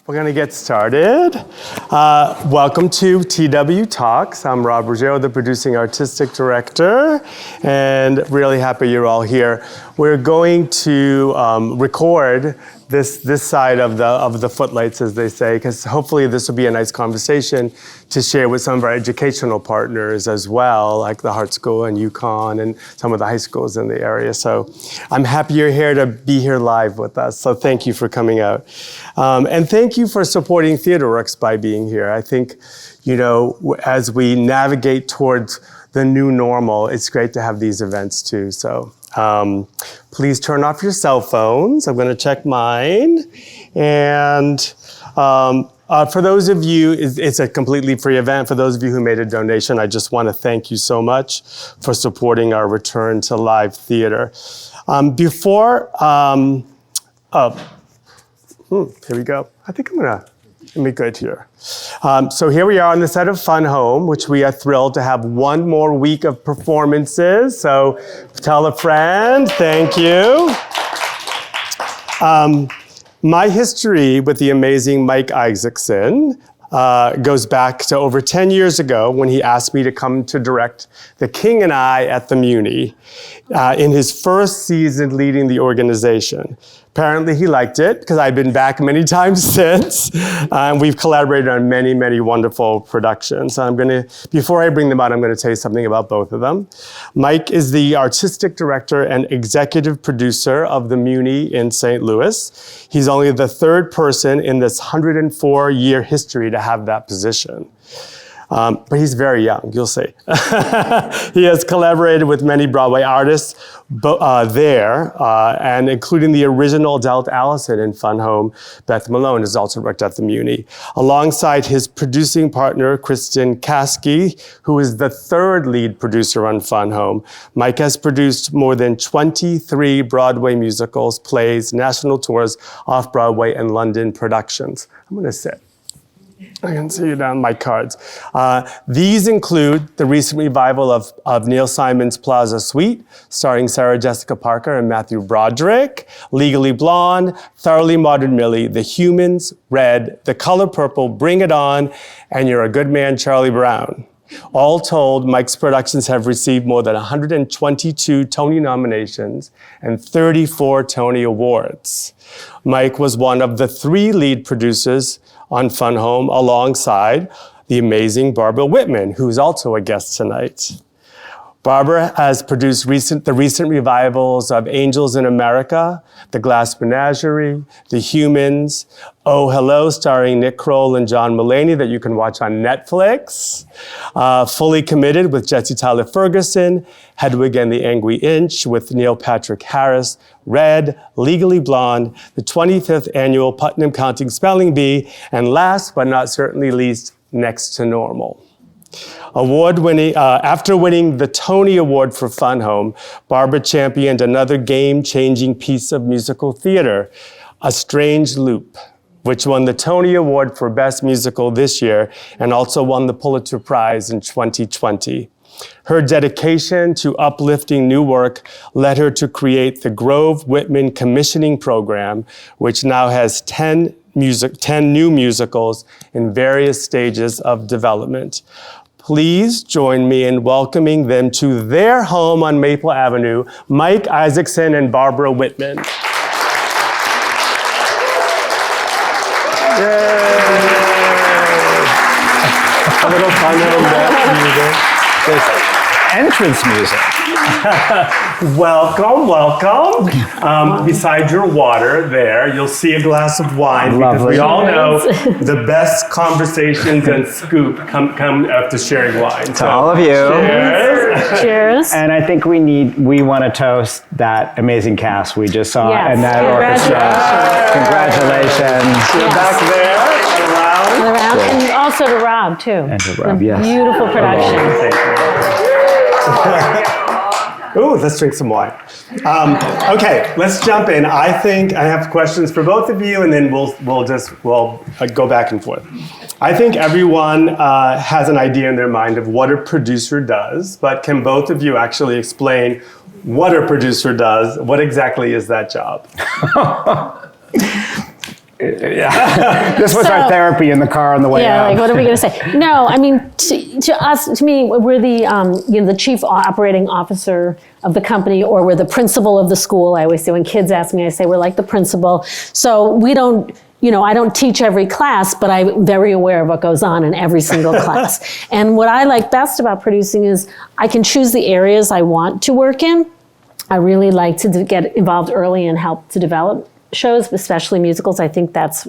We're going to get started. Welcome to TWtalks. I'm Rob Ruggiero, the producing artistic director, and really happy you're all here. We're going to record this side of the footlights, as they say, because hopefully this will be a nice conversation to share with some of our educational partners as well, like the Hart School and UConn and some of the high schools in the area. So I'm happy you're here to be here live with us. So thank you for coming out. And thank you for supporting TheatreWorks by being here. I think, you know, as we navigate towards the new normal, it's great to have these events too. So please turn off your cell phones. I'm going to check mine. And for those of you, it's a completely free event. For those of you who made a donation, I just want to thank you so much for supporting our return to live theater. Here we go. I think I'm going to be good here. So here we are on the set of Fun Home, which we are thrilled to have one more week of performances. So tell a friend, thank you. My history with the amazing Mike Isaacson goes back to over 10 years ago when he asked me to come to direct The King and I at the Muni in his first season leading the organization. Apparently he liked it because I've been back many times since. We've collaborated on many, many wonderful productions. Before I bring them out, I'm going to tell you something about both of them. Mike is the artistic director and executive producer of the Muni in St. Louis. He's only the third person in this 104-year history to have that position. But he's very young, you'll see. He has collaborated with many Broadway artists there, and including the original Adult Allison in Fun Home. Beth Malone has also worked at the Muni, alongside his producing partner, Kristen Kasky, who is the third lead producer on Fun Home. Mike has produced more than 23 Broadway musicals, plays, national tours, off-Broadway, and London productions. I'm going to sit. I can see you down my cards. These include the recent revival of Neil Simon's Plaza Suite, starring Sarah Jessica Parker and Matthew Broderick, Legally Blonde, Thoroughly Modern Millie, The Humans, Red, The Color Purple, Bring It On, and You're a Good Man, Charlie Brown. All told, Mike's productions have received more than 122 Tony nominations and 34 Tony Awards. Mike was one of the 3 lead producers on Fun Home alongside the amazing Barbara Whitman, who's also a guest tonight. Barbara has produced the recent revivals of Angels in America, The Glass Menagerie, The Humans, Oh Hello, starring Nick Kroll and John Mulaney, that you can watch on Netflix. Fully Committed with Jesse Tyler Ferguson, Hedwig and the Angry Inch with Neil Patrick Harris, Red, Legally Blonde, the 25th annual Putnam County Spelling Bee, and last but not certainly least, Next to Normal. After winning the Tony Award for Fun Home, Barbara championed another game-changing piece of musical theater, A Strange Loop, which won the Tony Award for Best Musical this year and also won the Pulitzer Prize in 2020. Her dedication to uplifting new work led her to create the Grove Whitman Commissioning Program, which now has 10 new musicals in various stages of development. Please join me in welcoming them to their home on Maple Avenue, Mike Isaacson and Barbara Whitman. Yay! A little Fun Home music. There's entrance music. Welcome. Beside your water there, you'll see a glass of wine. Because we all know the best conversations and scoop come after sharing wine. To all of you. Cheers. Cheers. And I think we want to toast that amazing cast we just saw and that orchestra. Congratulations. You're back there. Around. And also to Rob, too. And to Rob, yes. Beautiful production. Thank you. Ooh, let's drink some wine. Okay, let's jump in. I think I have questions for both of you, and then we'll go back and forth. I think everyone has an idea in their mind of what a producer does, but can both of you actually explain what a producer does? What exactly is that job? This was our therapy in the car on the way Yeah, out. like what are we going to say? No, I mean, to me, we're the the chief operating officer of the company, or we're the principal of the school. I always say when kids ask me, I say we're like the principal. So we don't. I don't teach every class, but I'm very aware of what goes on in every single class. And what I like best about producing is I can choose the areas I want to work in. I really like to get involved early and help to develop shows, especially musicals. I think that's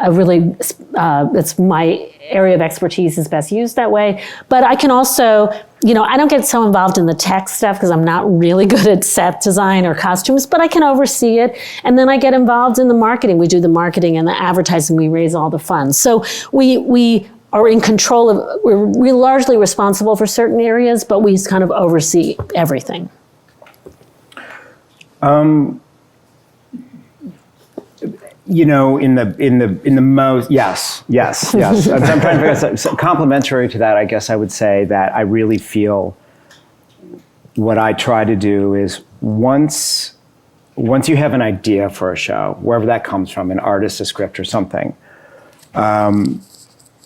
it's my area of expertise is best used that way. But I can also, I don't get so involved in the tech stuff because I'm not really good at set design or costumes, but I can oversee it. And then I get involved in the marketing. We do the marketing and the advertising. We raise all the funds. So we are in control of, we're largely responsible for certain areas, but we kind of oversee everything. In the most, yes. I'm trying to figure out, so complementary to that, I guess I would say that I really feel what I try to do is once you have an idea for a show, wherever that comes from, an artist, a script or something,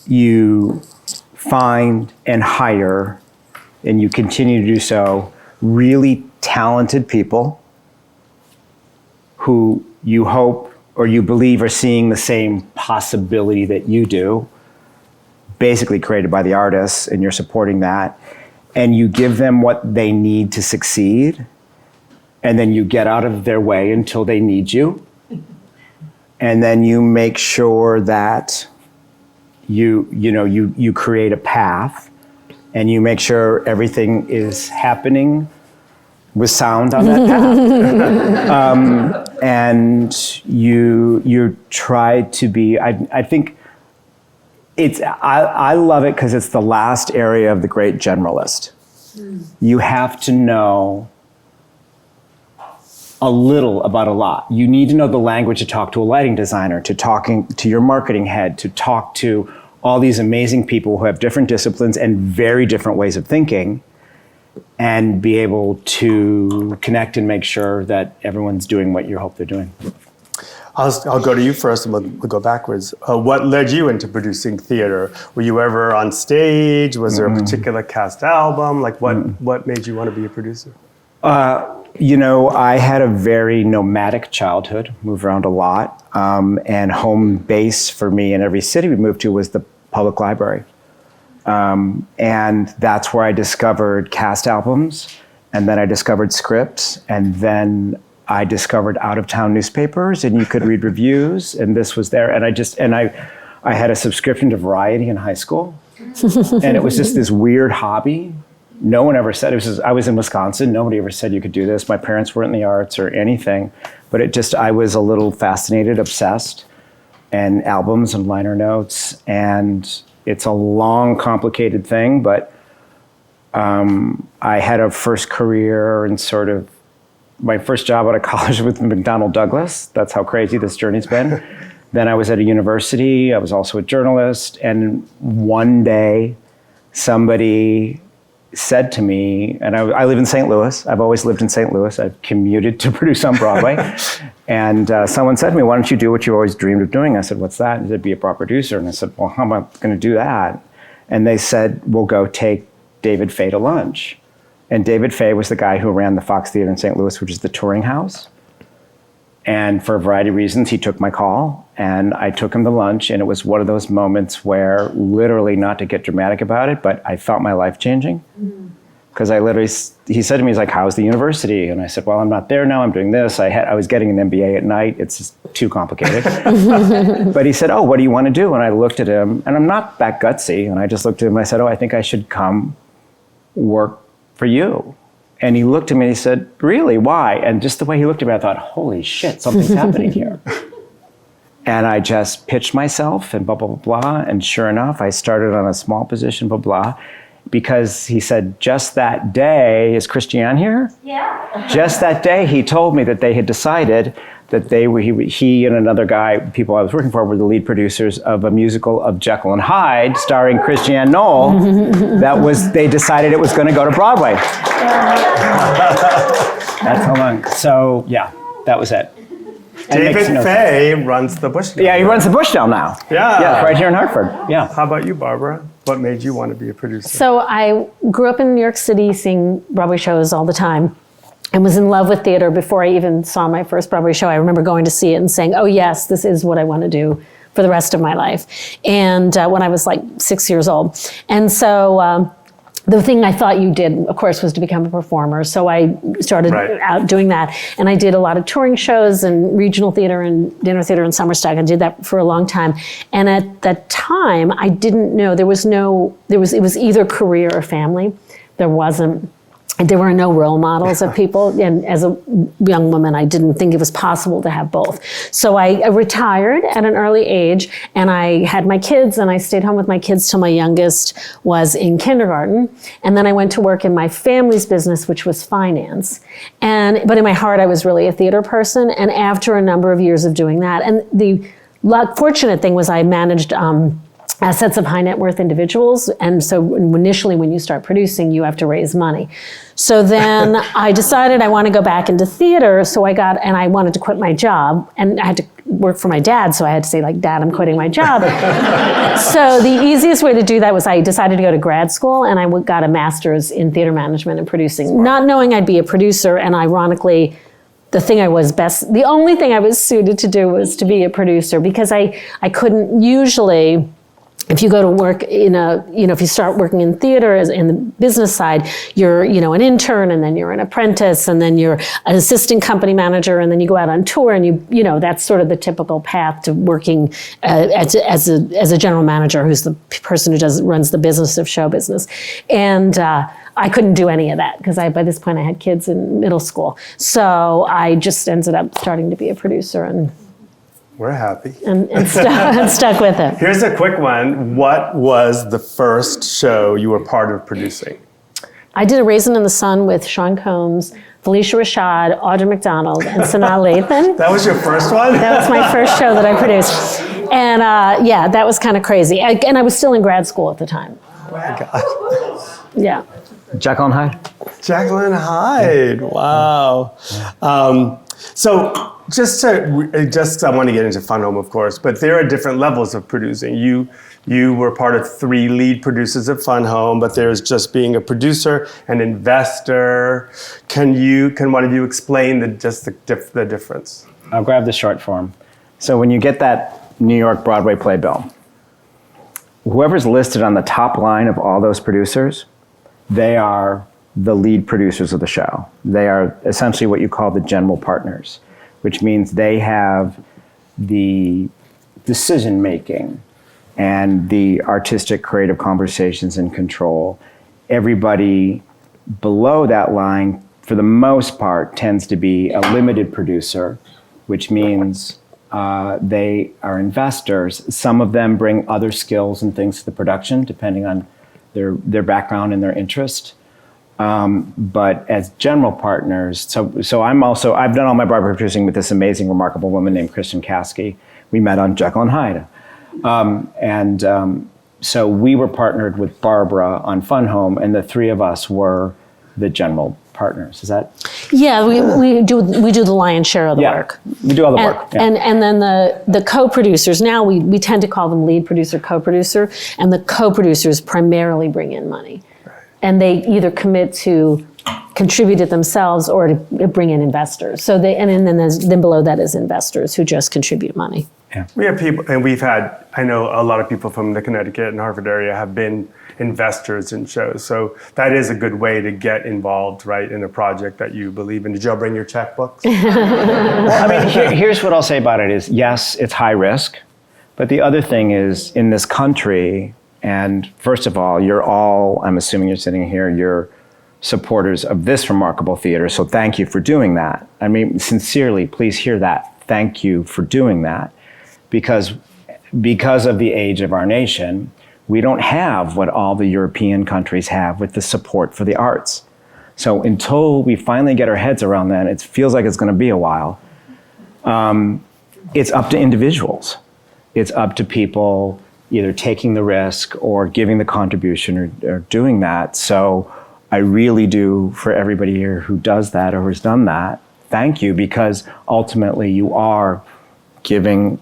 you find and hire, and you continue to do so, really talented people who you hope or you believe are seeing the same possibility that you do, basically created by the artists, and you're supporting that, and you give them what they need to succeed, and then you get out of their way until they need you, and then you make sure that you create a path, and you make sure everything is happening with sound on that path. And you try to be, I think I love it because it's the last area of the great generalist. You have to know a little about a lot. You need to know the language to talk to a lighting designer, to talking to your marketing head, to talk to all these amazing people who have different disciplines and very different ways of thinking, and be able to connect and make sure that everyone's doing what you hope they're doing. I'll go to you first, and we'll go backwards. What led you into producing theater? Were you ever on stage? Was there a particular cast album? Like what made you want to be a producer? I had a very nomadic childhood, moved around a lot, and home base for me in every city we moved to was the public library. And that's where I discovered cast albums, and then I discovered scripts, and then I discovered out-of-town newspapers, and you could read reviews, and this was there. And I had a subscription to Variety in high school, and it was just this weird hobby. No one ever said, I was in Wisconsin, nobody ever said you could do this. My parents weren't in the arts or anything, but I was a little fascinated, obsessed, and albums and liner notes, and it's a long, complicated thing, but I had a first career and sort of my first job out of college with McDonnell Douglas. That's how crazy this journey's been. Then I was at a university. I was also a journalist. And one day, somebody said to me, and I live in St. Louis. I've always lived in St. Louis. I've commuted to produce on Broadway. And someone said to me, why don't you do what you always dreamed of doing? I said, what's that? He said, be a prop producer. And I said, well, how am I going to do that? And they said, we'll go take David Fay to lunch. And David Fay was the guy who ran the Fox Theater in St. Louis, which is the touring house. And for a variety of reasons, he took my call, and I took him to lunch. And it was one of those moments where, literally, not to get dramatic about it, but I felt my life changing. Because he said to me, he's like, how's the university? And I said, well, I'm not there now, I'm doing this. I was getting an MBA at night. It's just too complicated. But he said, oh, what do you want to do? And I looked at him, and I'm not that gutsy. And I just looked at him and I said, oh, I think I should come work for you. And he looked at me and he said, really, why? And just the way he looked at me, I thought, holy shit, something's happening here. And I just pitched myself and blah, blah, blah, blah. And sure enough, I started on a small position, blah, blah. Because he said, just that day, is Christiane here? Yeah. Just that day, he told me that they had decided that he and another guy, people I was working for, were the lead producers of a musical of Jekyll and Hyde, starring Christiane Knoll. They decided it was going to go to Broadway. That's how long. So, yeah, that was it. David Fay runs the Bushdale. Yeah, he runs the Bushdale now. Yeah. Right here in Hartford. Yeah. How about you, Barbara? What made you want to be a producer? So I grew up in New York City seeing Broadway shows all the time and was in love with theater before I even saw my first Broadway show. I remember going to see it and saying, oh yes, this is what I want to do for the rest of my life. And when I was like 6 years old. And so the thing I thought you did, of course, was to become a performer. So I started out doing that. And I did a lot of touring shows and regional theater and dinner theater and summer stock. I did that for a long time. And at that time, I didn't know, it was either career or family. There were no role models of people. And as a young woman, I didn't think it was possible to have both. So I retired at an early age and I had my kids and I stayed home with my kids till my youngest was in kindergarten. And then I went to work in my family's business, which was finance. But in my heart, I was really a theater person. And after a number of years of doing that, and the fortunate thing was I managed assets of high net worth individuals. And so initially when you start producing, you have to raise money. So then I decided I want to go back into theater. So I wanted to quit my job and I had to work for my dad. So I had to say like, Dad, I'm quitting my job. So the easiest way to do that was I decided to go to grad school and I got a master's in theater management and producing, not knowing I'd be a producer. And ironically, the only thing I was suited to do was to be a producer because I couldn't usually. If you go to work if you start working in theater in the business side, you're, an intern and then you're an apprentice and then you're an assistant company manager and then you go out on tour and that's sort of the typical path to working as a general manager who's the person who runs the business of show business. And I couldn't do any of that because by this point I had kids in middle school. So I just ended up starting to be a producer and we're happy. And stuck with it. Here's a quick one. What was the first show you were part of producing? I did A Raisin in the Sun with Sean Combs, Felicia Rashad, Audra McDonald, and Sanaa Lathan. That was your first one? That was my first show that I produced. And that was kind of crazy. And I was still in grad school at the time. Oh my God. Yeah. Jekyll and Hyde. Jekyll and Hyde. Wow. So I want to get into Fun Home, of course, but there are different levels of producing. You were part of 3 lead producers of Fun Home, but there's just being a producer, an investor. Can one of you explain the difference? I'll grab the short form. So when you get that New York Broadway playbill, whoever's listed on the top line of all those producers, they are the lead producers of the show. They are essentially what you call the general partners, which means they have the decision making and the artistic creative conversations and control. Everybody below that line, for the most part, tends to be a limited producer, which means they are investors. Some of them bring other skills and things to the production, depending on their background and their interest. But as general partners, so I've done all my Broadway producing with this amazing, remarkable woman named Kristen Caskey. We met on Jekyll and Hyde. So we were partnered with Barbara on Fun Home, and the 3 of us were the general partners. Is that? Yeah, we do the lion's share of the work. We do all the work. Yeah. And then the co-producers, now we tend to call them lead producer, co-producer, and the co-producers primarily bring in money. And they either commit to contribute it themselves or to bring in investors. So then below that is investors who just contribute money. Yeah. We have people, and I know a lot of people from the Connecticut and Harvard area have been investors in shows. So that is a good way to get involved, right, in a project that you believe in. Did y'all bring your checkbooks? Well, I mean, here's what I'll say about it is, yes, it's high risk. But the other thing is, in this country, and first of all, I'm assuming you're sitting here, you're supporters of this remarkable theater, so thank you for doing that. I mean, sincerely, please hear that. Thank you for doing that. Because of the age of our nation, we don't have what all the European countries have with the support for the arts. So until we finally get our heads around that, it feels like it's going to be a while, it's up to individuals. It's up to people either taking the risk or giving the contribution or doing that. So I really do, for everybody here who does that or has done that, thank you, because ultimately you are giving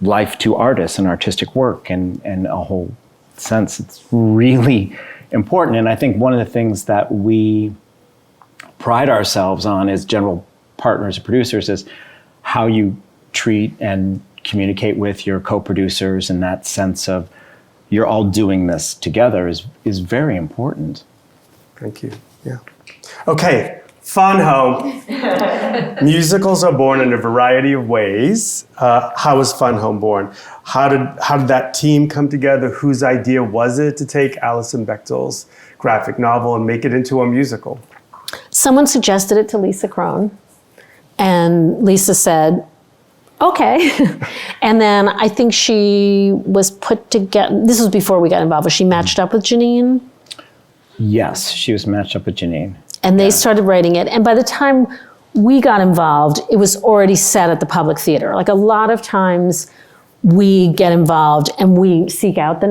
life to artists and artistic work and a whole sense. It's really important. And I think one of the things that we pride ourselves on as general partners and producers is how you treat and communicate with your co-producers, and that sense of you're all doing this together is very important. Thank you. Yeah. Okay, Fun Home. Musicals are born in a variety of ways. How was Fun Home born? How did that team come together? Whose idea was it to take Alison Bechdel's graphic novel and make it into a musical? Someone suggested it to Lisa Crone, and Lisa said, okay. And then I think she was put together, this was before we got involved, was she matched up with Janine? Yes, she was matched up with Janine. And they started writing it. And by the time we got involved, it was already set at the Public Theater. Like a lot of times we get involved and we seek out the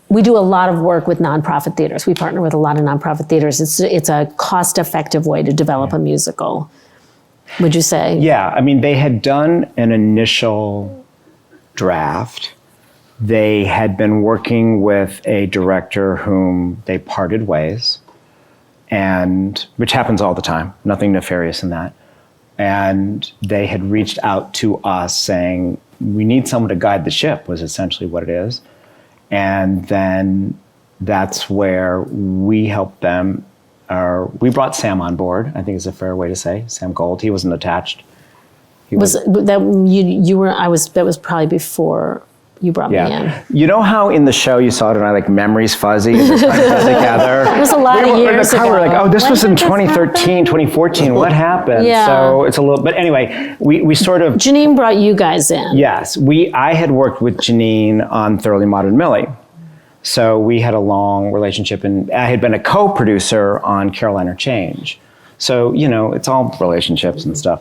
we do a lot of work with nonprofit theaters. We partner with a lot of nonprofit theaters. It's a cost-effective way to develop a musical, would you say? Yeah, I mean, they had done an initial draft. They had been working with a director whom they parted ways, and which happens all the time, nothing nefarious in that. And they had reached out to us saying, we need someone to guide the ship, was essentially what it is. And then that's where we helped them. We brought Sam on board, I think is a fair way to say, Sam Gold. He wasn't attached. That was probably before you brought me in. You know how in the show you saw it and I like memories fuzzy and just together? It was a lot of years ago. We were like, oh, this was in 2013, 2014. What happened? Yeah. So it's a little, but anyway, we sort of. Janine brought you guys in. Yes, I had worked with Janine on Thoroughly Modern Millie. So we had a long relationship, and I had been a co-producer on Carolina Change. So, it's all relationships and stuff.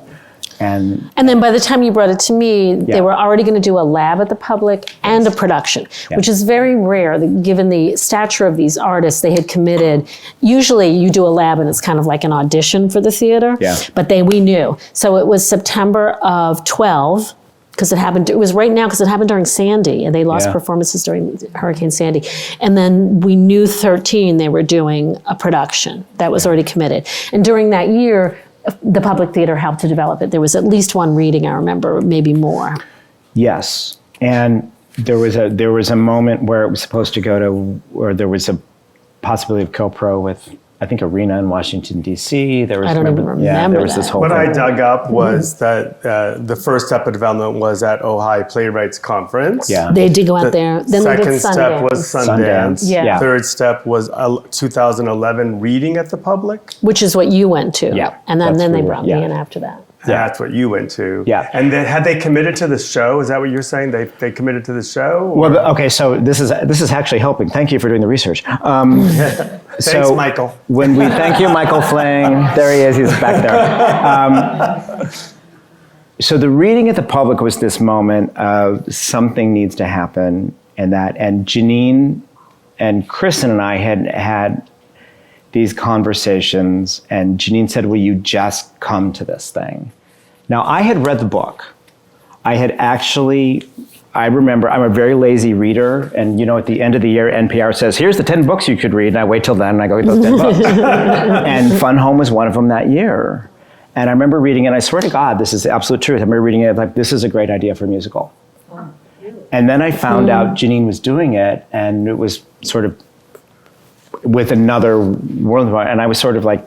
And then by the time you brought it to me, they were already going to do a lab at the Public and a production, which is very rare. Given the stature of these artists, they had committed. Usually you do a lab and it's kind of like an audition for the theater. Yeah. But we knew. So it was September of 12, because it was right now because it happened during Sandy, and they lost performances during Hurricane Sandy. And then we knew 13 they were doing a production that was already committed. And during that year, the Public Theater helped to develop it. There was at least one reading, I remember, maybe more. Yes, and there was a moment where it was supposed to go to, or there was a possibility of co-pro with, I think, Arena in Washington, D.C. There was, I don't even remember there was this whole What thing. I dug up was that the first step of development was at Ojai Playwrights Conference. Yeah. They did go out there. Then they did Second step was Sundance. Yeah. Third step was 2011 reading at the Public. Which is what you went to. Yeah, And then they that's brought me in after that. That's what you went to. Yeah. And then had they committed to the show? Is that what you're saying? They committed to the show? Or? Well, okay, so this is actually helping. Thank you for doing the research. Thanks, Michael. Thank you, Michael Fling. There he is. He's back there. So the reading at the Public was this moment of something needs to happen, and Janine and Kristen and I had these conversations, and Janine said, will you just come to this thing? Now, I had read the book. I remember, I'm a very lazy reader, and at the end of the year, NPR says, here's the 10 books you could read, and I wait till then, and I go get those 10 books. And Fun Home was one of them that year. And I remember reading it, and I swear to God, this is the absolute truth. I remember reading it like, this is a great idea for a musical. And then I found out Janine was doing it, and it was sort of with another world, and I was sort of like,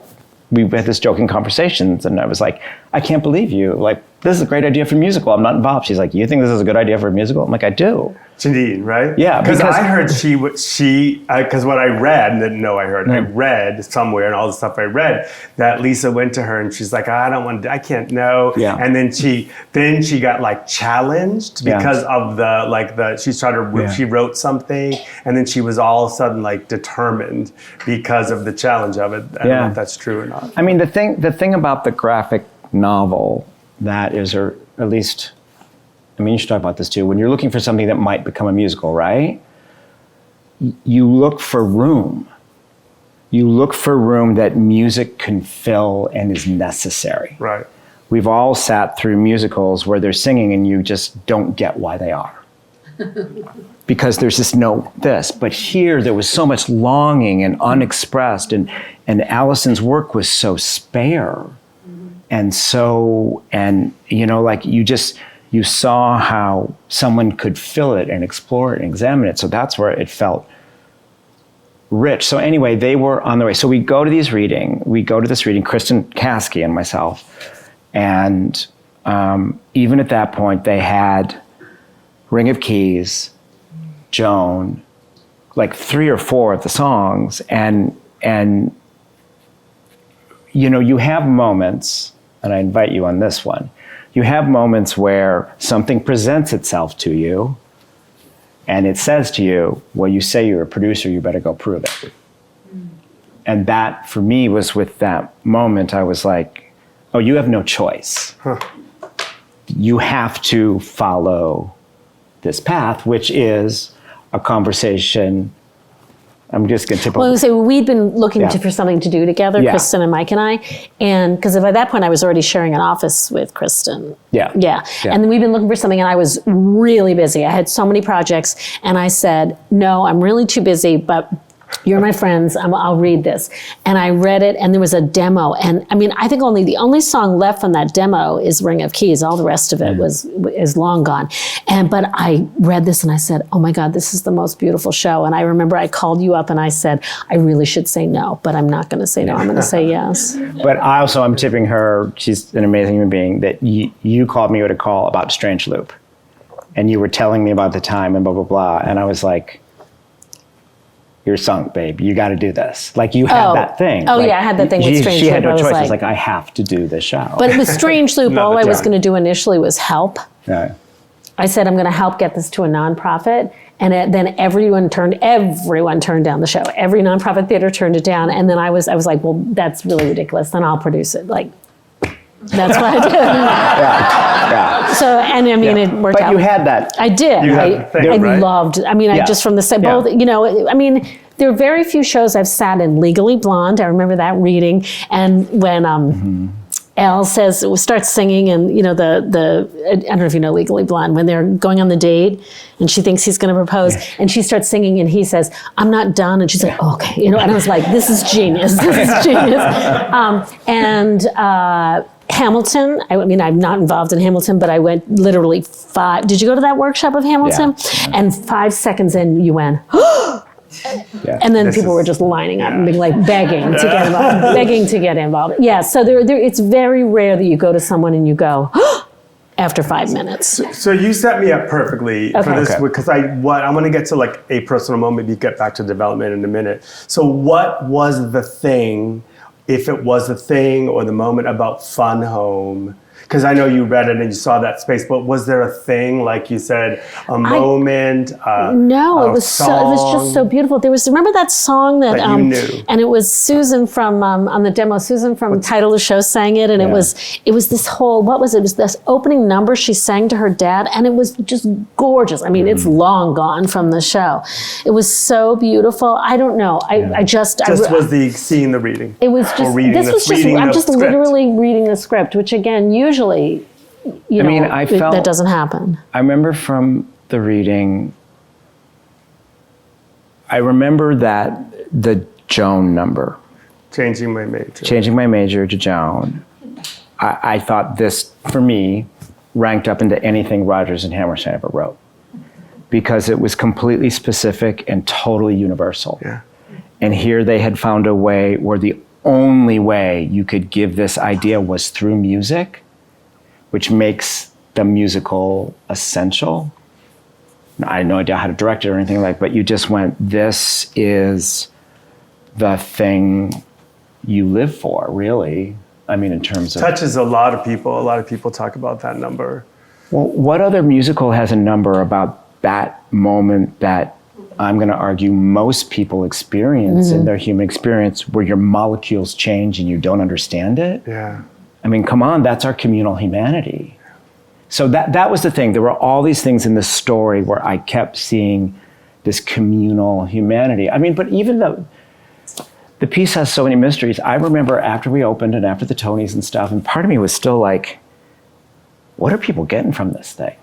we had this joking conversations, and I was like, I can't believe you. Like, this is a great idea for a musical. I'm not involved. She's like, you think this is a good idea for a musical? I'm like, I do. Janine, right? Yeah, because I heard because what I read, and didn't know I heard, I read somewhere, and all the stuff I read, that Lisa went to her and she's like, I can't know. Yeah. And then she got like challenged because of she wrote something, and then she was all of a sudden like determined because of the challenge of it. I don't know if that's true or not. I mean, the thing about the graphic novel that is, or at least, I mean, you should talk about this too. When you're looking for something that might become a musical, right? You look for room. you look for room that music can fill and is necessary. Right. We've all sat through musicals where they're singing and you just don't get why they are. Because there's just no this. But here there was so much longing and unexpressed, and Allison's work was so spare. And like you saw how someone could fill it and explore it and examine it. So that's where it felt rich. So anyway, they were on the way. So we go to this reading, Kristen Caskey and myself. And even at that point, they had Ring of Keys, Joan, like 3 or 4 of the songs. And you have moments, and I invite you on this one, you have moments where something presents itself to you and it says to you, well, you say you're a producer, you better go prove it. And that, for me, was with that moment, I was like, oh, you have no choice. You have to follow this path, which is a conversation. I'm just going to tip Well, I would say we'd been looking Yeah. for something to do together, Yeah. Kristen and Mike and I, and because by that point I was already sharing an office with Kristen. Yeah. Yeah. Yeah. And then we've been looking for something, and I was really busy. I had so many projects, and I said, no, I'm really too busy, but you're my friends, I'll read this. And I read it, and there was a demo. And I mean, I think the only song left from that demo is Ring of Keys. All the rest of it is long gone. But I read this and I said, oh my God, this is the most beautiful show. And I remember I called you up and I said, I really should say no, but I'm not going to say no. I'm going to say yes. But I'm tipping her, she's an amazing human being, that you called me with a call about Strange Loop. And you were telling me about the time and blah, blah, blah. And I was like, you're sunk, babe. You got to do this. Like you had that thing. Oh, like, yeah, I had that thing with Strange She had Loop. no I was choice. It's like- like, I have to do this show. But it was Strange Loop. All I was going to do initially was help. Yeah. I said, I'm going to help get this to a nonprofit. And then everyone turned down the show. Every nonprofit theater turned it down. And then I was like, well, that's really ridiculous. Then I'll produce it. Like, that's what I did. Yeah. So, and I mean, it worked out. But you had that. I did. You had the thing, I right? loved, I mean, Yeah. I just from the set, Yeah. both, I mean, there are very few shows I've sat in. Legally Blonde, I remember that reading. And when Elle starts singing, and I don't know if you know Legally Blonde, when they're going on the date and she thinks he's going to propose, and she starts singing and he says, I'm not done. And she's like, oh, okay. And I was like, this is genius. This is genius. Hamilton, I mean, I'm not involved in Hamilton, but I went literally did you go to that workshop of Hamilton? Yeah. And 5 seconds in, you went, Yeah. and then people were just lining up and being like begging to get involved. Yeah, so it's very rare that you go to someone and you go, after 5 minutes. So you set me up perfectly for this Okay. because I'm going to get to like a personal moment. You get back to development in a minute. So what was the thing, if it was a thing or the moment about Fun Home? Because I know you read it and you saw that space, but was there a thing, like you said, a moment? No, it was just so beautiful. Remember that song that you knew. And it was Susan from on the demo. Susan from Title of the Show sang it, and it was this whole, what was it? It was this opening number she sang to her dad, and it was just gorgeous. I mean, it's long gone from the show. It was so beautiful. I don't know. Seeing the reading. It was Or just reading this the- was just reading I'm the just script. literally reading the script, which again usually that doesn't happen. I remember from the reading, I remember that the Joan number, Changing my major. changing my major to Joan, I thought this, for me, ranked up into anything Rodgers and Hammerstein ever wrote, because it was completely specific and totally universal. Yeah. And here they had found a way where the only way you could give this idea was through music, which makes the musical essential. I had no idea how to direct it or anything but you just went, this is the thing you live for, really. I mean, in terms of... Touches a lot of people. A lot of people talk about that number. Well, what other musical has a number about that moment that I'm going to argue most people experience in their human experience, where your molecules change and you don't understand it? Yeah. I mean, come on, that's our communal humanity. So that was the thing. There were all these things in the story where I kept seeing this communal humanity. I mean, but even the piece has so many mysteries. I remember after we opened and after the Tonys and stuff, and part of me was still like, what are people getting from this thing?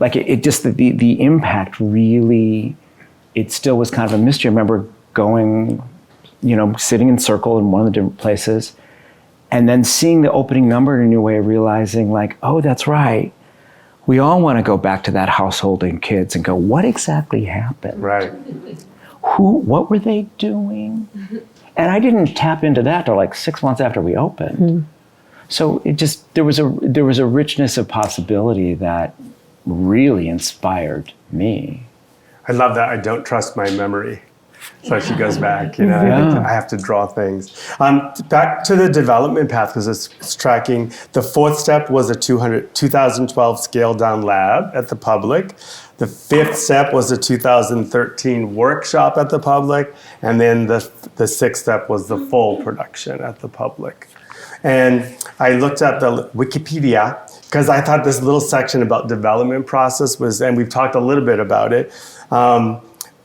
Like it just, the impact really, it still was kind of a mystery. I remember going, sitting in circle in one of the different places, and then seeing the opening number in a new way, realizing like, oh, that's right. We all want to go back to that household and kids and go, what exactly happened? Right. What were they doing? And I didn't tap into that till like 6 months after we opened. Mm. So it just, there was a richness of possibility that really inspired me. I love that. I don't trust my memory. So she goes back, I have to draw things. Back to the development path, because it's tracking. The fourth step was a 2012 scaled down lab at the Public. The fifth step was a 2013 workshop at the Public. And then the sixth step was the full production at the Public. And I looked at the Wikipedia, because I thought this little section about development process was, and we've talked a little bit about it.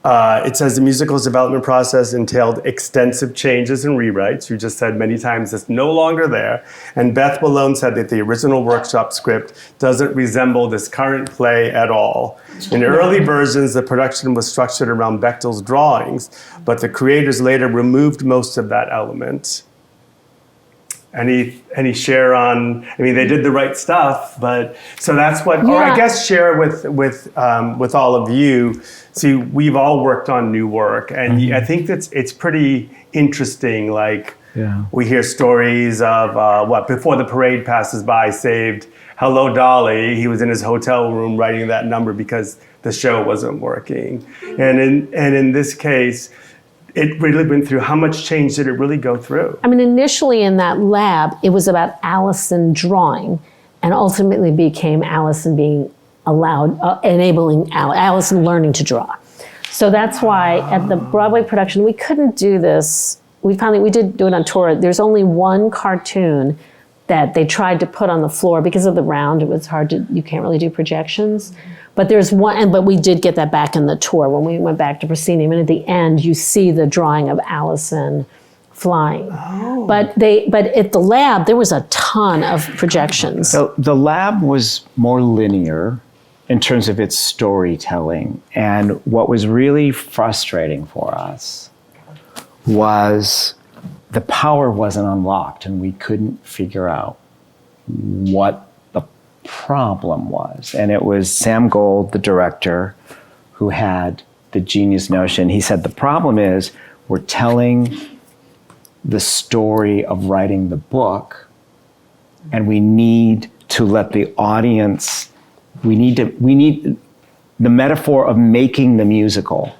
It says the musical's development process entailed extensive changes and rewrites. You just said many times it's no longer there. And Beth Malone said that the original workshop script doesn't resemble this current play at all. In early versions, the production was structured around Bechdel's drawings, but the creators later removed most of that element. Any share on? I mean, they did the right stuff, but so that's what. Yeah. Or I guess share with all of you. See, we've all worked on new work, and I think it's pretty interesting. Like we hear stories of Before the Parade Passes By saved Hello Dolly. He was in his hotel room writing that number because the show wasn't working, and in this case. It really went through, how much change did it really go through? I mean, initially in that lab, it was about Allison drawing, and ultimately became Allison being allowed, enabling Allison learning to draw. So that's why at the Broadway production, we couldn't do this. We did do it on tour. There's only one cartoon that they tried to put on the floor because of the round. It was hard you can't really do projections. But there's one, but we did get that back in the tour when we went back to proscenium. And at the end, you see the drawing of Allison flying. Oh. But at the lab, there was a ton of projections. So the lab was more linear in terms of its storytelling. And what was really frustrating for us was the power wasn't unlocked, and we couldn't figure out what problem was. And it was Sam Gold, the director, who had the genius notion. He said, the problem is we're telling the story of writing the book, and we need to let the audience, we need the metaphor of making the musical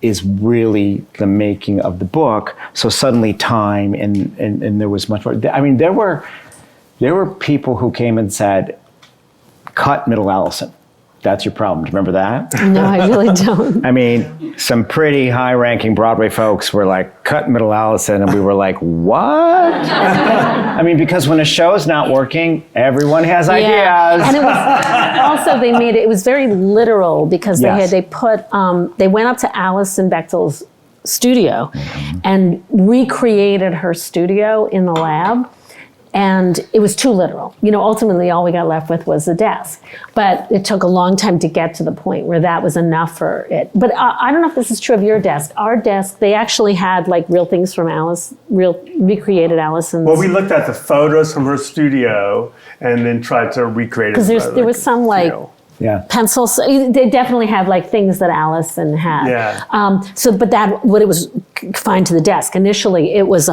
is really the making of the book. So suddenly time and there was much more. I mean, there were people who came and said, cut middle Allison. That's your problem. Do you remember that? No, I really don't. I mean, some pretty high-ranking Broadway folks were like, cut middle Allison, and we were like, what? I mean, because when a show's not working, everyone has ideas. And it was also, it was very literal, because they went up to Alison Bechdel's studio and recreated her studio in the lab. And it was too literal. Ultimately, all we got left with was the desk. But it took a long time to get to the point where that was enough for it. But I don't know if this is true of your desk. Our desk, they actually had like real things from recreated Allison's. Well, we looked at the photos from her studio and then tried to recreate it. Because there was some pencils. They definitely have like things that Allison had. Yeah. But it was confined to the desk. Initially, it was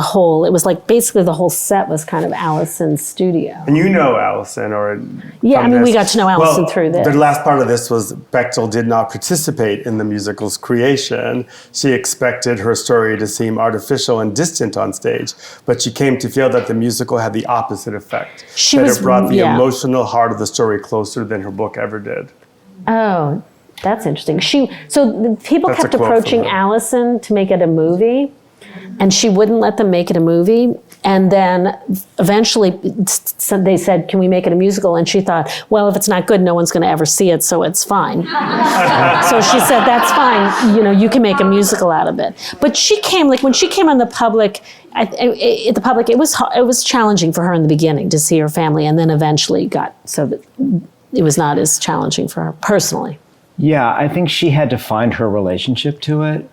like basically the whole set was kind of Allison's studio. And Allison, or we got to know Allison through this. The last part of this was Bechdel did not participate in the musical's creation. She expected her story to seem artificial and distant on stage, but she came to feel that the musical had the opposite effect. It brought the emotional heart of the story closer than her book ever did. Oh, that's interesting. People kept approaching Allison to make it a movie, and she wouldn't let them make it a movie. And then eventually they said, can we make it a musical? And she thought, well, if it's not good, no one's going to ever see it, so it's fine. So she said, that's fine. You can make a musical out of it. But she came, like when she came on the public, it was challenging for her in the beginning to see her family, and then eventually got so that it was not as challenging for her personally. Yeah, I think she had to find her relationship to it.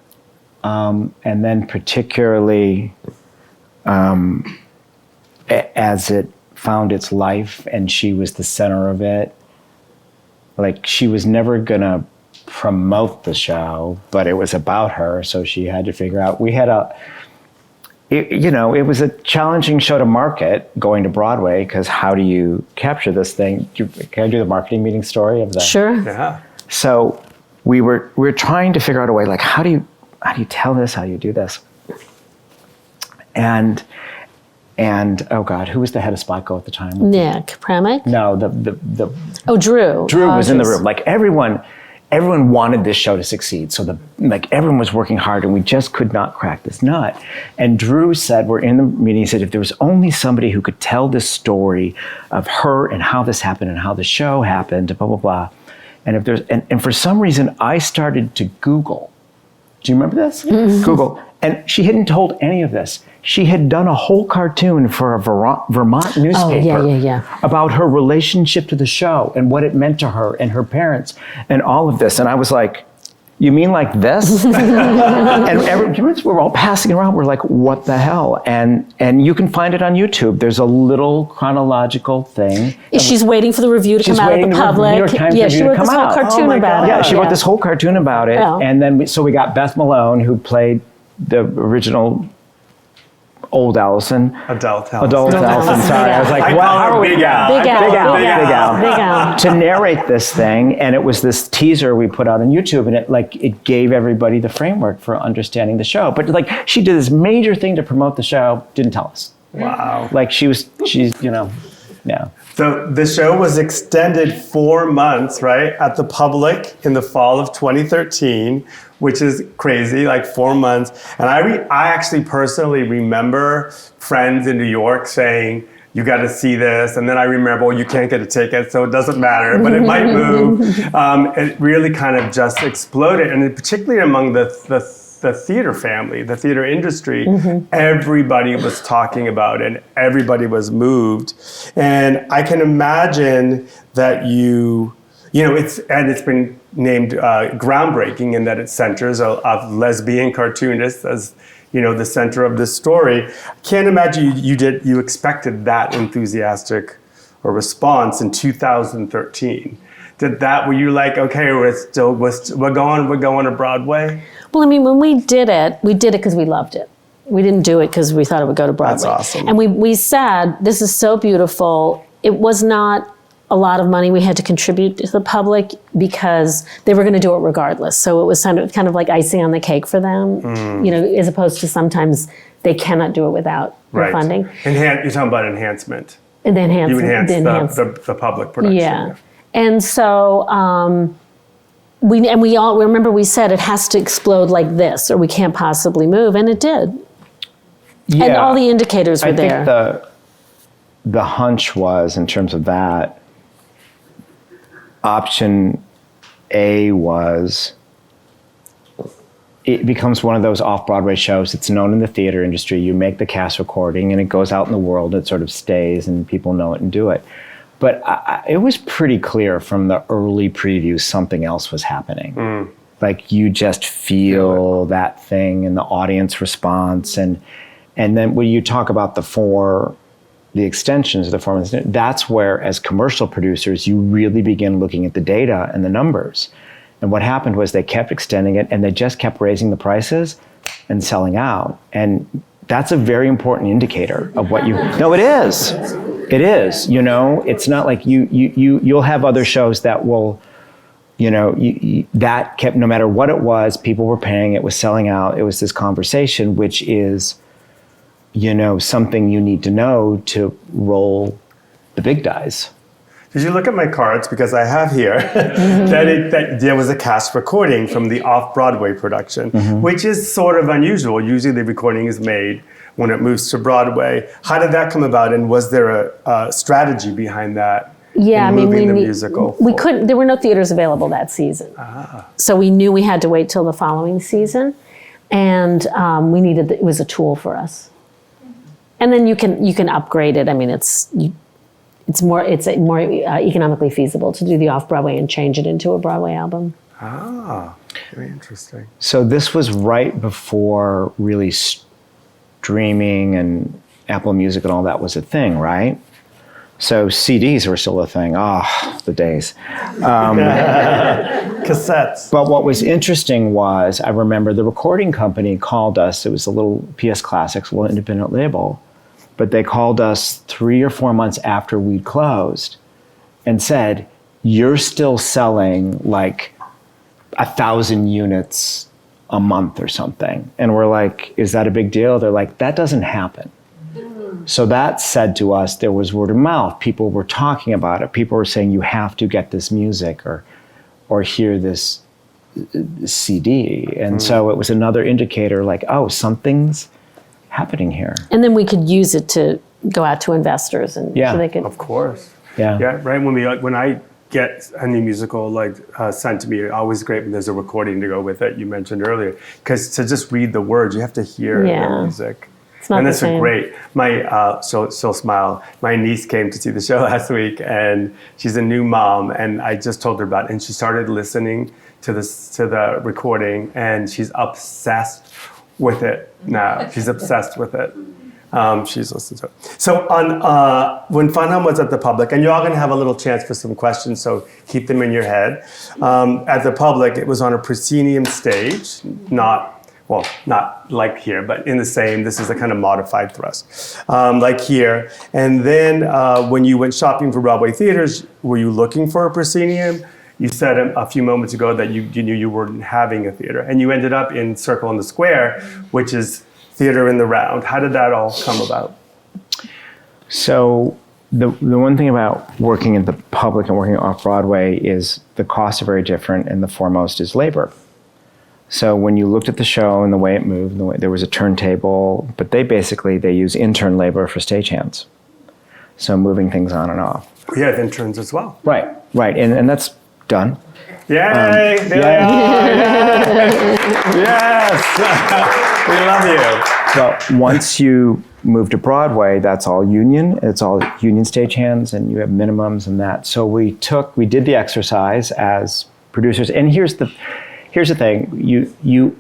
And then particularly as it found its life and she was the center of it, like she was never gonna promote the show, but it was about her, so she had to figure out. It was a challenging show to market going to Broadway, because how do you capture this thing? Can I do the marketing meeting story of that? Sure. Yeah. So we were trying to figure out a way, like how do you tell this? How do you do this? And oh God, who was the head of Spotgo at the time? Nick Pramick? No, Drew. Drew was in the room. Like everyone wanted this show to succeed. So everyone was working hard, and we just could not crack this nut. And Drew said, we're in the meeting, he said, if there was only somebody who could tell this story of her and how this happened and how the show happened, blah, blah, blah. And if there's, and for some reason I started to Google. Do you remember this? Mm-hmm. Google. And she hadn't told any of this. She had done a whole cartoon for a Vermont newspaper about her relationship to the show and what it meant to her and her parents and all of this. And I was like, you mean like this? And we're all passing around. We're like, what the hell? And you can find it on YouTube. There's a little chronological thing. She's waiting for the review to come out of the public. New York Times yeah, she wrote this whole cartoon about it. Yeah, she wrote this whole cartoon about it. Oh. And then so we got Beth Malone, who played the original old Allison. Adult Allison. Sorry, I was like, what? How are we? Big Al. To narrate this thing, and it was this teaser we put out on YouTube, and it gave everybody the framework for understanding the show. But she did this major thing to promote the show, didn't tell us. Wow. she's yeah. So the show was extended 4 months, right, at the Public in the fall of 2013, which is crazy, like 4 months. And I actually personally remember friends in New York saying, you got to see this. And then I remember, well, you can't get a ticket, so it doesn't matter, but it might move. It really kind of just exploded. And particularly among the theater family, the theater industry, everybody was talking about it, and everybody was moved. And I can imagine that it's been named groundbreaking in that it centers a lesbian cartoonist as the center of this story. I can't imagine you expected that enthusiastic a response in 2013. Were you like, okay, we're going to Broadway? Well, I mean, when we did it because we loved it. We didn't do it because we thought it would go to Broadway. That's awesome. And we said, this is so beautiful. It was not a lot of money we had to contribute to the public because they were going to do it regardless. So it was kind of like icing on the cake for them, as opposed to sometimes they cannot do it without funding. You're talking about enhancement. And the enhancement. You enhance the public production. Yeah. And so we all remember we said it has to explode like this or we can't possibly move, and it did. Yeah. And all the indicators were there. I think the hunch was, in terms of that, option A was it becomes one of those off-Broadway shows. It's known in the theater industry. You make the cast recording and it goes out in the world. It sort of stays and people know it and do it. But it was pretty clear from the early previews something else was happening. Like you just feel that thing in the audience response. And then when you talk about the extensions of the format, that's where, as commercial producers, you really begin looking at the data and the numbers. And what happened was they kept extending it and they just kept raising the prices and selling out. And that's a very important indicator of what no, it is. It is, it's not like you'll have other shows that will, that kept, no matter what it was, people were paying, it was selling out. It was this conversation, which is, something you need to know to roll the big dice. Did you look at my cards? Because I have here that there was a cast recording from the off-Broadway production, which is sort of unusual. Usually the recording is made when it moves to Broadway. How did that come about, and was there a strategy behind that? Yeah, I mean, moving the musical we couldn't. There were no theaters available that season, so we knew we had to wait till the following season, and we needed. It was a tool for us, and then you can upgrade it. I mean, it's more economically feasible to do the off Broadway and change it into a Broadway album. Ah, very interesting. So this was right before really streaming and Apple Music and all that was a thing, right? So CDs were still a thing. The days. Cassettes. But what was interesting was, I remember the recording company called us. It was a little PS Classics, a little independent label. But they called us 3 or 4 months after we'd closed and said, you're still selling like 1,000 units a month or something. And we're like, is that a big deal? They're like, that doesn't happen. So that said to us, there was word of mouth. People were talking about it. People were saying, you have to get this music or hear this CD. And so it was another indicator like, oh, something's happening here. And then we could use it to go out to investors and so they could. Of course. Yeah. Right. When I get a new musical sent to me, always great when there's a recording to go with it. You mentioned earlier, because to just read the words, you have to hear the music. It's not and the that's same. Great. My she'll smile. My niece came to see the show last week, and she's a new mom. And I just told her about it, and she started listening to the recording, and she's obsessed with it now. She's obsessed with it. She's listened to it. So when Fun Home was at the Public, and you're all going to have a little chance for some questions, so keep them in your head. At the Public, it was on a proscenium stage, not like here, but in the same, this is a kind of modified thrust, like here. And then when you went shopping for Broadway theaters, were you looking for a proscenium? You said a few moments ago that you knew you weren't having a theater, and you ended up in Circle in the Square, which is theater in the round. How did that all come about? So the one thing about working in the Public and working off Broadway is the costs are very different, and the foremost is labor. So when you looked at the show and the way it moved, there was a turntable, but they use intern labor for stagehands. So moving things on and off. We had interns as well. Right, and that's done. Yay! Yes! We love you. But once you move to Broadway, that's all union. It's all union stagehands, and you have minimums and that. So we did the exercise as producers. And here's the thing: you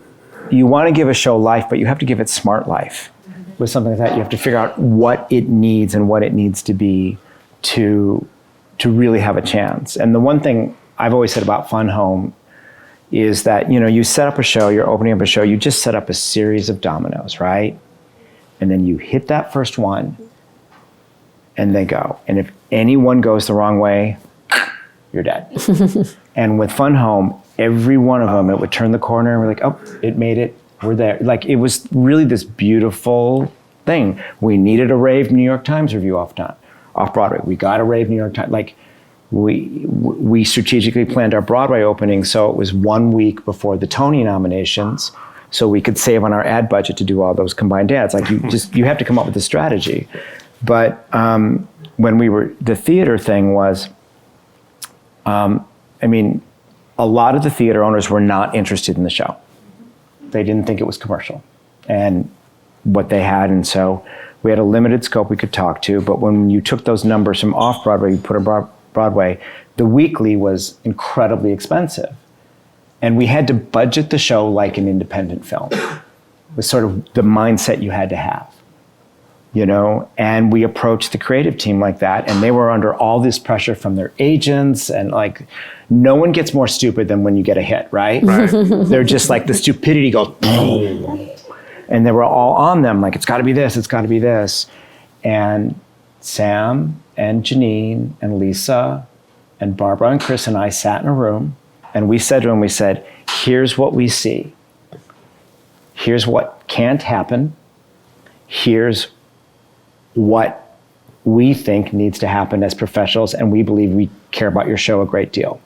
want to give a show life, but you have to give it smart life. With something like that, you have to figure out what it needs and what it needs to be to really have a chance. And the one thing I've always said about Fun Home is that, you set up a show, you're opening up a show, you just set up a series of dominoes, right? And then you hit that first one and they go. And if anyone goes the wrong way, you're dead. And with Fun Home, every one of them, it would turn the corner and we're like, oh, it made it, we're there. Like, it was really this beautiful thing. We needed a rave New York Times review off Broadway. We got a rave New York Times, like, we strategically planned our Broadway opening so it was 1 week before the Tony nominations, so we could save on our ad budget to do all those combined ads. Like, you have to come up with a strategy. But when the theater thing was, a lot of the theater owners were not interested in the show. They didn't think it was commercial and what they had, and so we had a limited scope we could talk to. But when you took those numbers from off Broadway, you put a Broadway, the weekly was incredibly expensive. And we had to budget the show like an independent film. It was sort of the mindset you had to have, and we approached the creative team like that, and they were under all this pressure from their agents, and like, no one gets more stupid than when you get a hit, right? They're just like, the stupidity goes, and they were all on them, like, it's gotta be this, it's gotta be this. And Sam and Janine and Lisa and Barbara and Chris and I sat in a room, and we said to them, here's what we see. Here's what can't happen. Here's what we think needs to happen as professionals, and we believe we care about your show a great deal.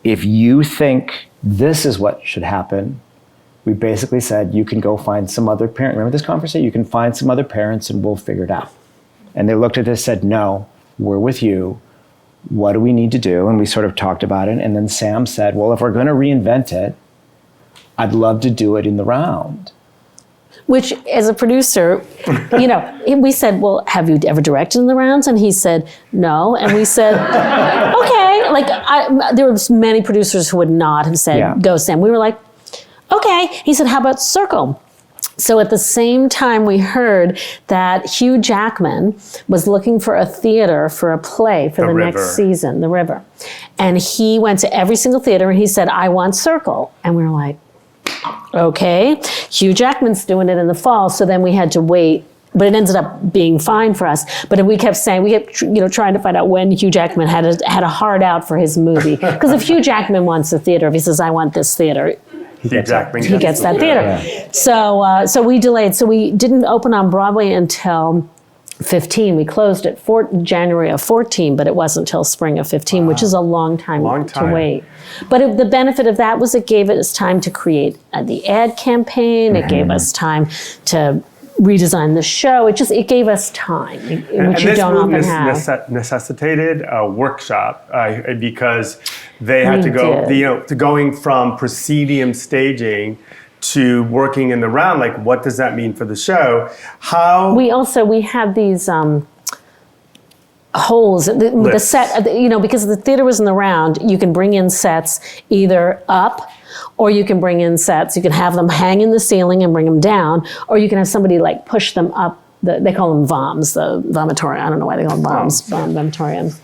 If you think this is what should happen, we basically said, you can go find some other parent. Remember this conversation? You can find some other parents and we'll figure it out. And they looked at this, said, no, we're with you. What do we need to do? And we sort of talked about it. And then Sam said, well, if we're going to reinvent it, I'd love to do it in the round. Which, as a producer, we said, well, have you ever directed in the rounds? And he said, no. And we said, okay. There were many producers who would not have said, go, Sam. We were like, okay. He said, how about Circle? So at the same time, we heard that Hugh Jackman was looking for a theater for a play for the next season, The River. And he went to every single theater and he said, I want Circle. And we were like, okay. Hugh Jackman's doing it in the fall. So then we had to wait. But it ended up being fine for us. But we kept saying, trying to find out when Hugh Jackman had a hard out for his movie. Because if Hugh Jackman wants a theater, if he says, I want this theater, he gets that theater. Yeah. So we delayed. So we didn't open on Broadway until 15. We closed at January of 14, but it wasn't until spring of 15, which is a long time to wait. But the benefit of that was it gave us time to create the ad campaign. It gave us time to redesign the show. It gave us time, which you don't often have. Necessitated a workshop because they had to go, to going from proscenium staging to working in the round. Like, what does that mean for the show? We had these holes. The set, because the theater was in the round, you can bring in sets either up, or you can bring in sets. You can have them hang in the ceiling and bring them down, or you can have somebody push them up. They call them VOMs, the vomitorium. I don't know why they call them VOMs, vomitoriums.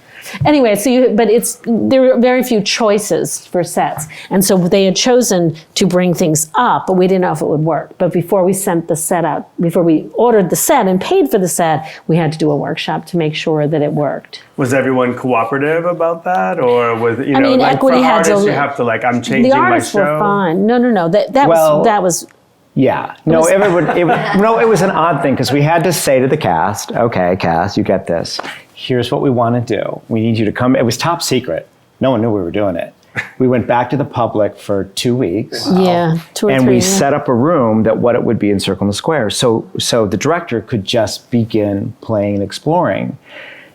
Anyway, there were very few choices for sets. And so they had chosen to bring things up, but we didn't know if it would work. But before we sent the set out, before we ordered the set and paid for the set, we had to do a workshop to make sure that it worked. Was everyone cooperative about that? Or was, Equity had artists, you have to I'm changing my show? The artists were fine. No. That was... Yeah, it was an odd thing because we had to say to the cast, okay, cast, you get this. Here's what we want to do. We need you to come. It was top secret. No one knew we were doing it. We went back to the public for 2 weeks. Wow. Yeah, 2 or 3. And we set up a room that what it would be in Circle in the Square. So the director could just begin playing and exploring.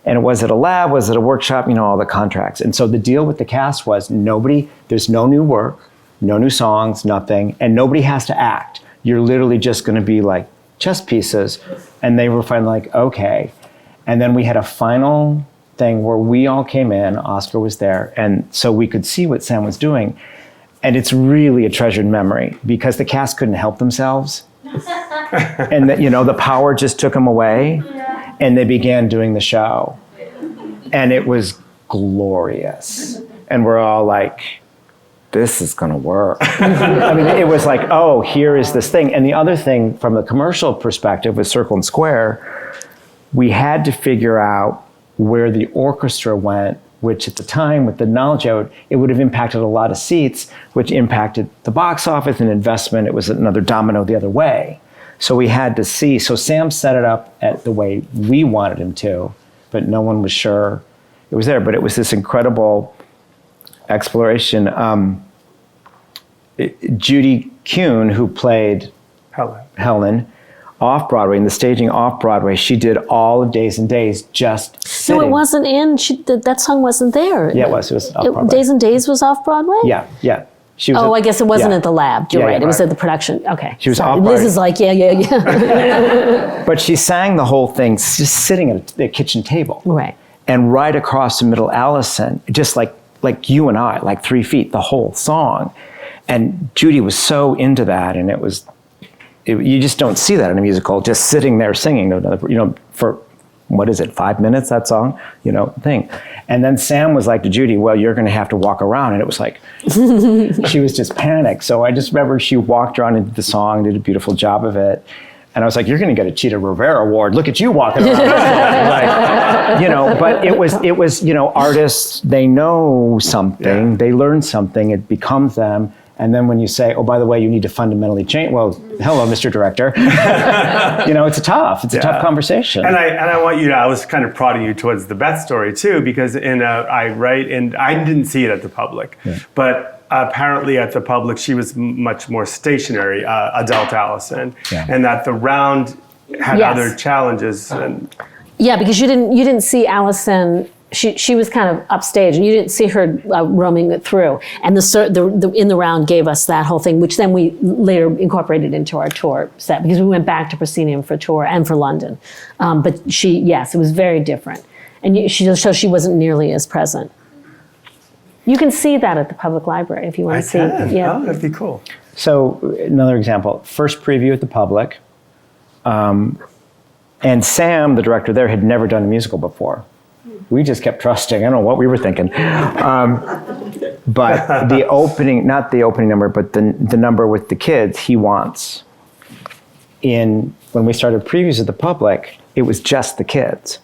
And was it a lab? Was it a workshop? All the contracts. And so the deal with the cast was there's no new work, no new songs, nothing, and nobody has to act. You're literally just going to be like chess pieces. And they were finally okay. And then we had a final thing where we all came in, Oscar was there, and so we could see what Sam was doing. And it's really a treasured memory because the cast couldn't help themselves. And the power just took them away, and they began doing the show. And it was glorious. And we're all like, this is gonna work. It was like, oh, here is this thing. And the other thing from the commercial perspective with Circle and Square, we had to figure out where the orchestra went, which at the time, with the knowledge out, it would have impacted a lot of seats, which impacted the box office and investment. It was another domino the other way. So we had to see. So Sam set it up at the way we wanted him to, but no one was sure it was there. But it was this incredible exploration. Judy Kuhn, who played Helen, off-Broadway, in the staging off-Broadway, she did all of Days and Days just sitting. No, it wasn't in, that song wasn't there. Yeah, it was off-Broadway. Days and Days was off-Broadway? Yeah. She was I guess it wasn't at the lab. You're right. It was at the production. Okay. She was off-Broadway. Liz is like, yeah. But she sang the whole thing just sitting at the kitchen table. Right. And right across the middle, Allison, just like you and I, 3 feet, the whole song. And Judy was so into that, and you just don't see that in a musical, just sitting there singing, for, 5 minutes, that song, thing. And then Sam was like to Judy, well, you're going to have to walk around. And it was like, she was just panicked. So I just remember she walked around into the song, did a beautiful job of it. And I was like, you're going to get a Cheetah Rivera Award. Look at you walking around. But it was, artists, they know something, they learn something, it becomes them. And then when you say, oh, by the way, you need to fundamentally change, well, hello, Mr. Director. It's a tough conversation. And I want you to, I was kind of prodding you towards the Beth story too, because I write, and I didn't see it at the Public, but apparently at the Public, she was much more stationary, adult Allison, and that the Round had other challenges. Yeah, because you didn't see Allison. She was kind of upstage, and you didn't see her roaming it through. And the In the Round gave us that whole thing, which then we later incorporated into our tour set, because we went back to Proscenium for tour and for London. But it was very different, and she wasn't nearly as present. You can see that at the Public Library if you want to see. Yeah, that'd be cool. So another example: first preview at the Public, and Sam, the director there, had never done a musical before. We just kept trusting. I don't know what we were thinking. But the opening, not the opening number, but the number with the kids, he wants. When we started previews at the Public, it was just the kids.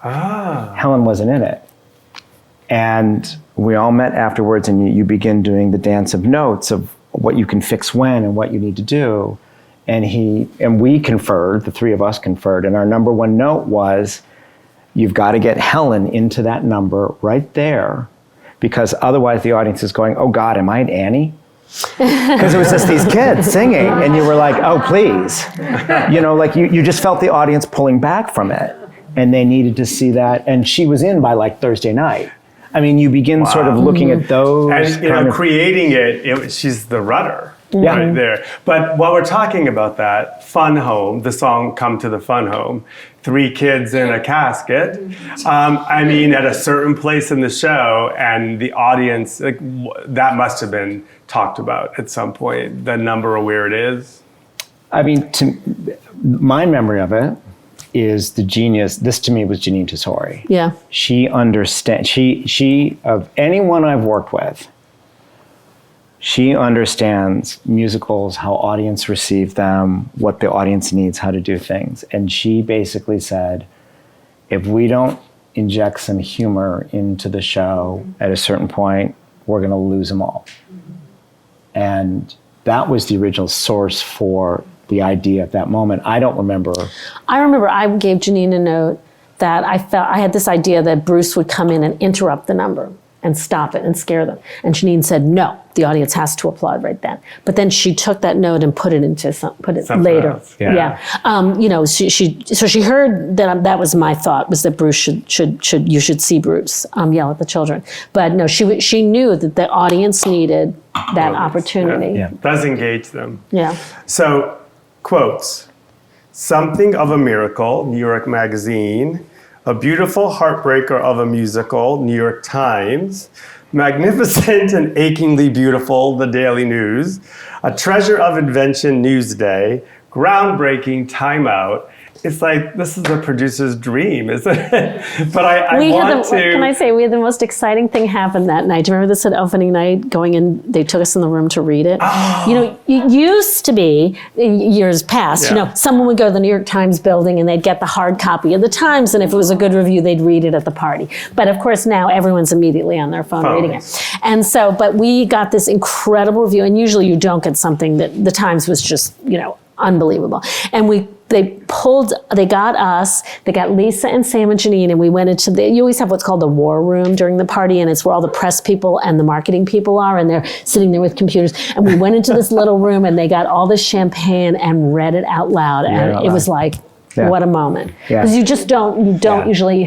Helen wasn't in it. And we all met afterwards, and you begin doing the dance of notes of what you can fix when and what you need to do. And we conferred, the three of us conferred, and our number one note was, you've got to get Helen into that number right there, because otherwise the audience is going, oh God, am I Annie? Because it was just these kids singing, and you were like, oh, please. You just felt the audience pulling back from it, and they needed to see that. And she was in by like Thursday night. I mean, you begin sort of looking at those. And creating she's the rudder. Right there. But while we're talking about that, Fun Home, the song Come to the Fun Home, 3 kids in a casket, at a certain place in the show, and the audience, that must have been talked about at some point, the number of where it is. My memory of it is the genius. This to me was Janine Tesori. Yeah. She understands, she of anyone I've worked with, she understands musicals, how audience receive them, what the audience needs, how to do things. And she basically said, if we don't inject some humor into the show at a certain point, we're going to lose them all. And that was the original source for the idea at that moment. I don't remember. I remember I gave Janine a note that I had this idea that Bruce would come in and interrupt the number and stop it and scare them. And Janine said, no, the audience has to applaud right then. But then she took that note and put it something later. Else. Yeah. She heard that was my thought, was that Bruce you should see Bruce yell at the children. But no, she knew that the audience needed that opportunity. Yeah. Does engage them. Yeah. So, quotes. Something of a Miracle, New York Magazine. A Beautiful Heartbreaker of a Musical, New York Times. Magnificent and Achingly Beautiful, The Daily News. A Treasure of Invention, Newsday. Groundbreaking, Time Out. It's like, this is the producer's dream, isn't it? But Can I say, we had the most exciting thing happen that night. Do you remember this at opening night, going in, they took us in the room to read it? Oh. It used to be, in years past, someone would go to the New York Times building and they'd get the hard copy of the Times, and if it was a good review, they'd read it at the party. But of course now everyone's immediately on their phone reading it. And so, but we got this incredible review, and usually you don't get something that the Times was just, unbelievable. And they got us, they got Lisa and Sam and Janine, and we went into you always have what's called the war room during the party, and it's where all the press people and the marketing people are, and they're sitting there with computers. And we went into this little room, and they got all this champagne and read it out loud. And it was like, what a moment. Because you just don't usually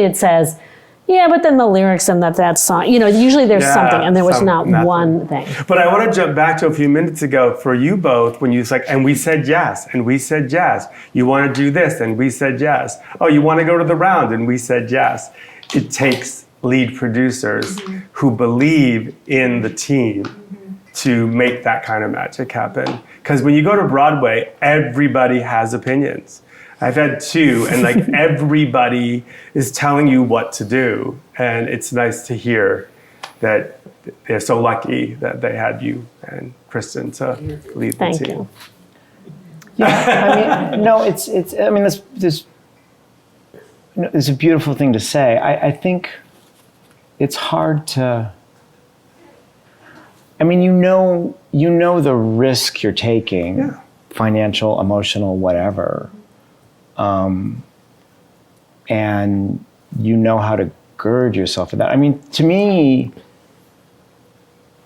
it says, yeah, but then the lyrics and that song, usually there's something, and there was nothing. One thing. But I want to jump back to a few minutes ago for you both, when you was like, and we said yes, and we said yes. You want to do this, and we said yes. Oh, you want to go to the Round, and we said yes. It takes lead producers who believe in the team to make that kind of magic happen. Because when you go to Broadway, everybody has opinions. I've had 2, and everybody is telling you what to do. And it's nice to hear that they're so lucky that they had you and Kristen to lead the Thank team. You. Yeah, it's a beautiful thing to say. I think it's hard to, I mean, you know the risk you're taking, financial, emotional, whatever. And you know how to gird yourself for that. I mean, to me,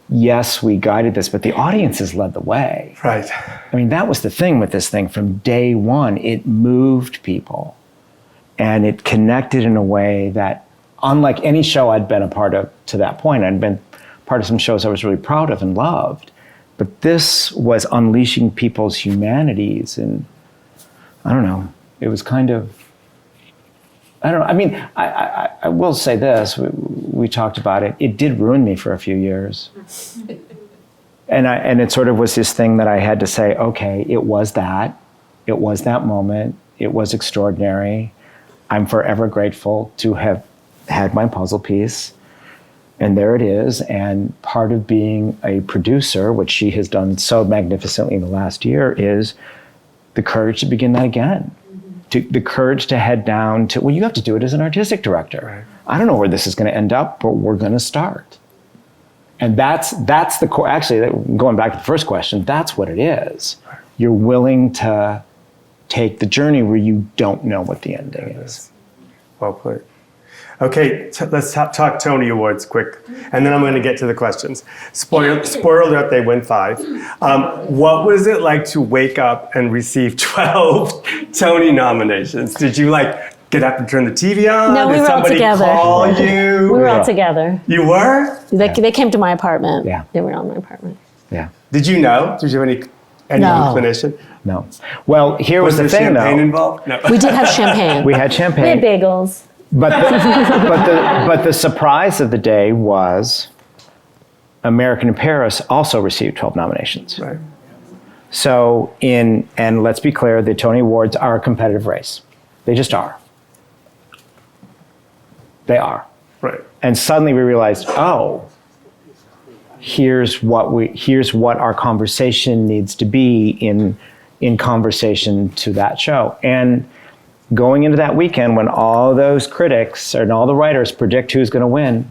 yes, we guided this, but the audiences led the way. Right. I mean, that was the thing with this thing from day one. It moved people and it connected in a way that, unlike any show I'd been a part of to that point, I'd been part of some shows I was really proud of and loved, but this was unleashing people's humanities. And I don't know, it was kind of, I don't know. I mean, I will say this, we talked about it. It did ruin me for a few years. And it sort of was this thing that I had to say, okay, it was that moment. It was extraordinary. I'm forever grateful to have had my puzzle piece. And there it is. And part of being a producer, which she has done so magnificently in the last year, is the courage to begin that again. The courage to head down to, well, you have to do it as an artistic director. Right. I don't know where this is going to end up, but we're going to start. And that's the core. Actually, going back to the first question, that's what it is. Right. You're willing to take the journey where you don't know what the ending is. Well put. Okay, let's talk Tony Awards quick, and then I'm going to get to the questions. Spoiler alert, they win 5. What was it like to wake up and receive 12 Tony nominations? Did you get up and turn the TV on? No, we were all together. Did somebody call you? We were all together. You were? They came to my apartment. Yeah. They were all in my apartment. Yeah. Did you know? Did you have any inclination? No. Well, here was the thing, though. Was there champagne involved? No. We did have champagne. We had champagne. We had bagels. But the surprise of the day was American in Paris also received 12 nominations. Right. So and let's be clear, the Tony Awards are a competitive race. They just are. They are. Right. And suddenly we realized, oh, here's what our conversation needs to be in conversation to that show. And going into that weekend when all those critics and all the writers predict who's going to win,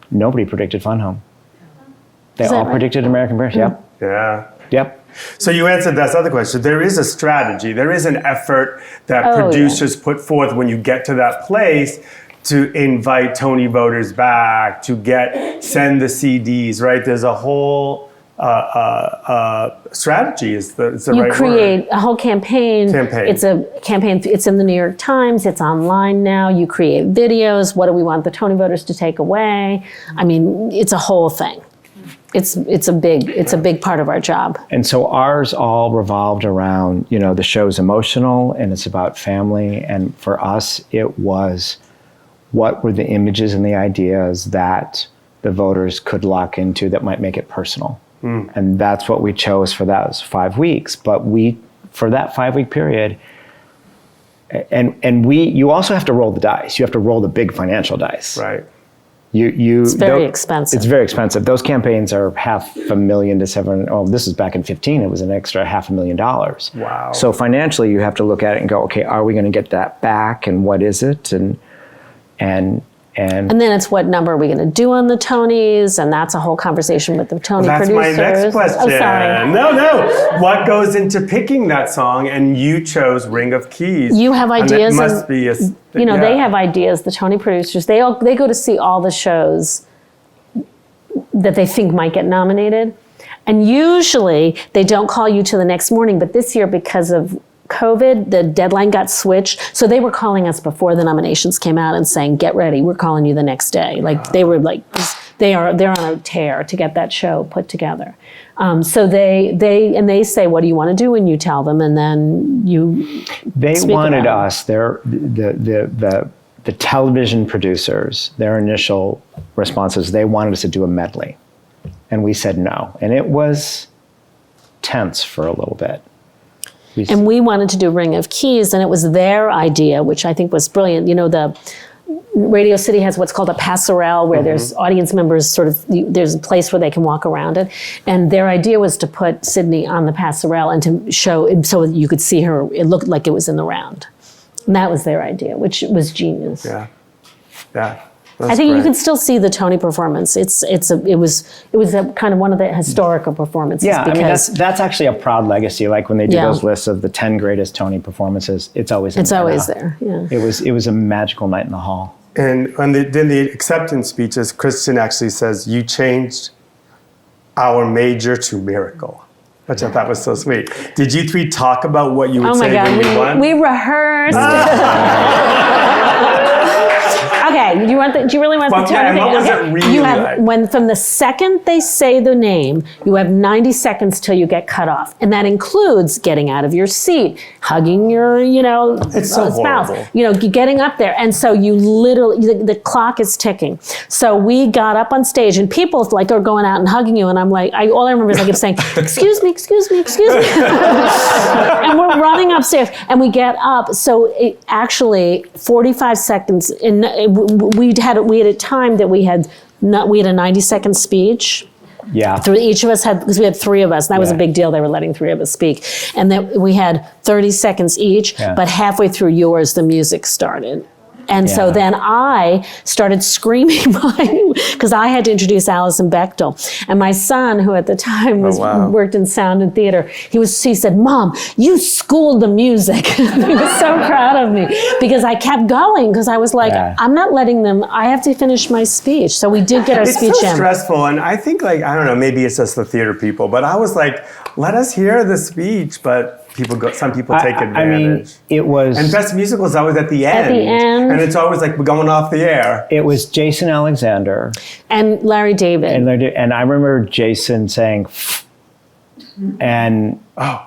nobody predicted Fun Home. They all predicted American Paris. Yep. Yeah. Yep. So you answered that other question. There is a strategy. There is an effort that producers put forth when you get to that place to invite Tony voters back, to send the CDs, right? There's a whole strategy is the right word. You create a whole campaign. It's a campaign. It's in the New York Times. It's online now. You create videos. What do we want the Tony voters to take away? I mean, it's a whole thing. It's a big part of our job. And so ours all revolved around, the show's emotional and it's about family. And for us, it was what were the images and the ideas that the voters could lock into that might make it personal. And that's what we chose for those 5 weeks. But for that 5-week period, you also have to roll the dice. You have to roll the big financial dice. Right. It's very expensive. It's very expensive. Those campaigns are $500,000 to $700,000. Oh, this is back in 2015. It was an extra $500,000. Wow. So financially, you have to look at it and go, okay, are we going to get that back? And what is it? And then it's what number are we going to do on the Tonys, and that's a whole conversation with the Tony producers. That's my next question. Oh, sorry. No. What goes into picking that song? And you chose Ring of Keys. You have ideas. And it must be they have ideas. The Tony producers, they go to see all the shows that they think might get nominated, and usually they don't call you to the next morning. But this year, because of COVID, the deadline got switched. So they were calling us before the nominations came out and saying, get ready, we're calling you the next day. They're on a tear to get that show put together. So they say, what do you want to do? And you tell them, and then they wanted us, the television producers, their initial responses, they wanted us to do a medley. And we said no. And it was tense for a little bit. And we wanted to do Ring of Keys, and it was their idea, which I think was brilliant. The Radio City has what's called a passerelle, where there's audience members there's a place where they can walk around it. And their idea was to put Sydney on the passerelle and to show, so you could see her, it looked like it was in the round. And that was their idea, which was genius. Yeah. I think you great. can still see the Tony performance. It was a kind of one of the historical performances. Yeah, I mean, because that's actually a proud legacy. Like when they do Yeah. those lists of the 10 greatest Tony performances, it's always in it's there always now. there. Yeah. It was a magical night in the hall. And when they did the acceptance speeches, Kristen actually says, "You changed our major to miracle," which I thought was so sweet. Did you three talk about what you would Oh my say God, when you won? we rehearsed. Okay, do you really want Well, the yeah, Tony and thing? what was Okay. it really You have like? from the second they say the name, you have 90 seconds till you get cut off, and that includes getting out of your seat, hugging your It's so spouse, horrible. getting up there, and so you literally the clock is ticking. So we got up on stage, and people like are going out and hugging you, and I'm like, all I remember is I kept saying, "Excuse me, excuse me, excuse me," and we're running upstairs, and we get up. So it actually 45 seconds in. We had a time that we had a 90-second speech. Yeah. Each of us had, because we had three of us, and that was a Yeah. big deal. They were letting three of us speak, and that we had 30 seconds each. Yeah. But halfway through yours, the music started. And so Yeah. then I started screaming because I had to introduce Alison Bechtel. And my son, who at the time wow. worked in sound and theater, he said, "Mom, you schooled the music." He was so proud of me because I kept going because I was like, Yeah. I'm not letting them, I have to finish my speech. So we did get our It's speech so in. stressful, and I think I don't know, maybe it's just the theater people, but I was like, let us hear the speech, but some people take advantage. I mean, it was. And Best Musical is always at the end. At the end. And it's always like we're going off the air. It was Jason Alexander, And Larry David. and I remember Jason saying, and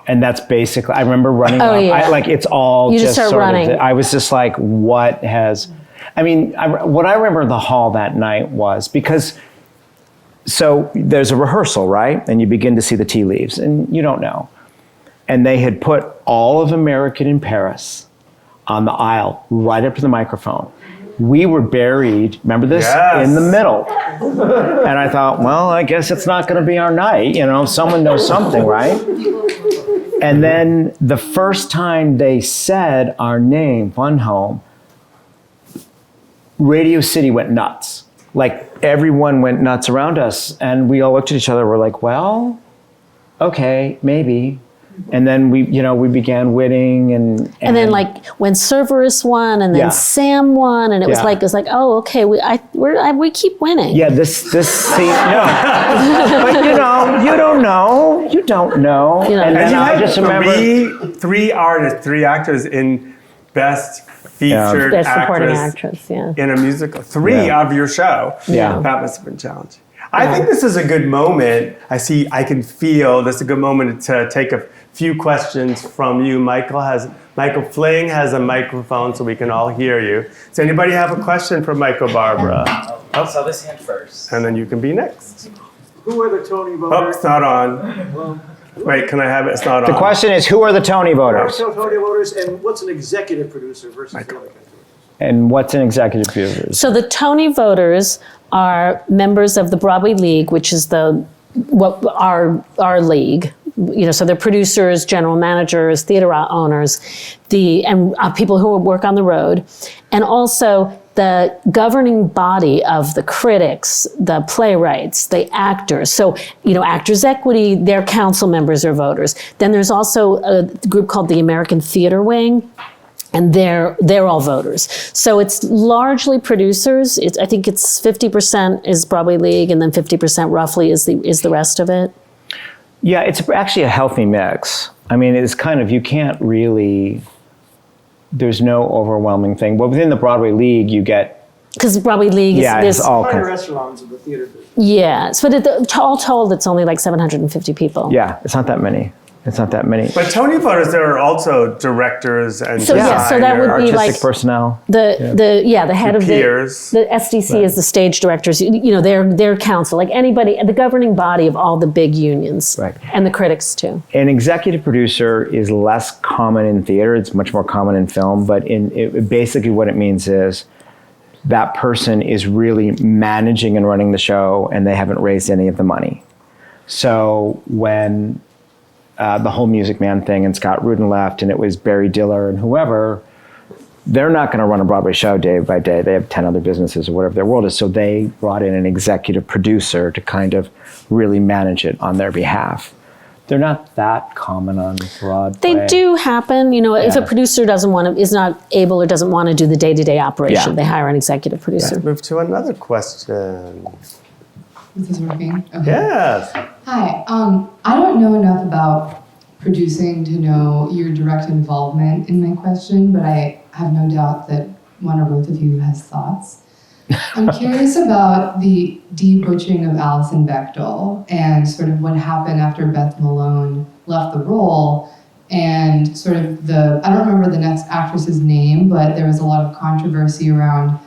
that's basically. I remember running. Oh, off. yeah. It's all You just start sort running. of. I was just like, what has? I mean, what I remember in the hall that night was because. So there's a rehearsal, right? And you begin to see the tea leaves, and you don't know. And they had put all of American in Paris on the aisle, right up to the microphone. We were buried, remember this? Yes. In the middle. And I thought, well, I guess it's not going to be our night. Someone knows something, right? And then the first time they said our name, Fun Home, Radio City went nuts. Like everyone went nuts around us. And we all looked at each other. We're like, well, okay, maybe. And then we began winning, and then like when Cerberus won, and then Yeah. Sam won, and it was Yeah. like, oh, okay, we keep winning. yeah, this scene, no. But you don't know. You don't know. You know. And And then you I had just remember. three actors in Best Featured Best supporting Actress actress, yeah. in a musical. Three Yeah. of your show. Yeah. That must have been challenging. I think this is a good moment. I can feel this is a good moment to take a few questions from you. Michael Fling has a microphone so we can all hear you. Does anybody have a question for Michael Barbara? I saw this hand first. And then you can be next. Who are the Tony Oh, voters? it's not on. Wait, can I have it? It's not on. The question is, who are the Tony voters? Tony voters, and what's an executive producer versus the other category? And what's an executive producer? So the Tony voters are members of the Broadway League, which is our league. So they're producers, general managers, theater owners, and people who work on the road, and also the governing body of the critics, the playwrights, the actors. So, Actors Equity, their council members are voters. Then there's also a group called the American Theater Wing, and they're all voters. So it's largely producers. I think it's 50% is Broadway League, and then 50% roughly is the rest of it. Yeah, it's actually a healthy mix. I mean, it's kind of, you can't really, there's no overwhelming thing. But within the Broadway League, you get, Because Broadway League is yeah, this. it's all Prime kinds. restaurants of the theater business. Yeah, but all told, it's only like 750 people. Yeah, it's not that many. It's not that many. But Tony voters, there are also directors and So, designers. so that would be Artistic like personnel. the head of peers. the SDC is the stage directors. Their council, like anybody, the governing body of all the big unions, Right. and the critics too. An executive producer is less common in theater. It's much more common in film. But basically what it means is that person is really managing and running the show, and they haven't raised any of the money. So when the whole Music Man thing and Scott Rudin left, and it was Barry Diller and whoever, they're not going to run a Broadway show day by day. They have 10 other businesses or whatever their world is. So they brought in an executive producer to kind of really manage it on their behalf. They're not that common on Broadway. They do happen, if a producer is not able or doesn't want to do the day-to-day operation, they hire an executive producer. Let's move to another question. Is this working? Okay. Yes. Hi. I don't know enough about producing to know your direct involvement in my question, but I have no doubt that one or both of you has thoughts. I'm curious about the de-butching of Alison Bechdel and sort of what happened after Beth Malone left the role, and sort of I don't remember the next actress's name, but there was a lot of controversy around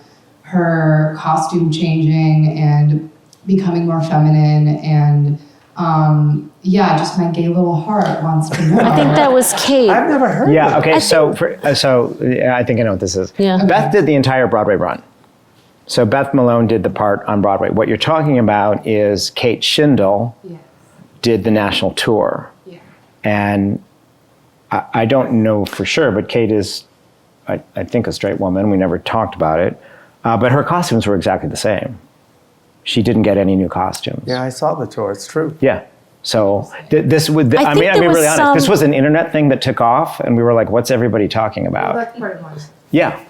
her costume changing and becoming more feminine, and just my gay little heart wants to know. I think that was Kate. I've never heard of Yeah, okay, I so I think I know what this is. Yeah. Beth did the entire Broadway run. So Beth Malone did the part on Broadway. What you're talking about is Kate Shindle did the national tour. Yeah. And I don't know for sure, but Kate is, I think, a straight woman. We never talked about it. But her costumes were exactly the same. She didn't get any new costumes. Yeah, I saw the tour. It's true. Yeah. So this would, I think I'll be there was really honest. This some- was an internet thing that took off, and we were like, what's everybody talking about? That's part of mine. Yeah.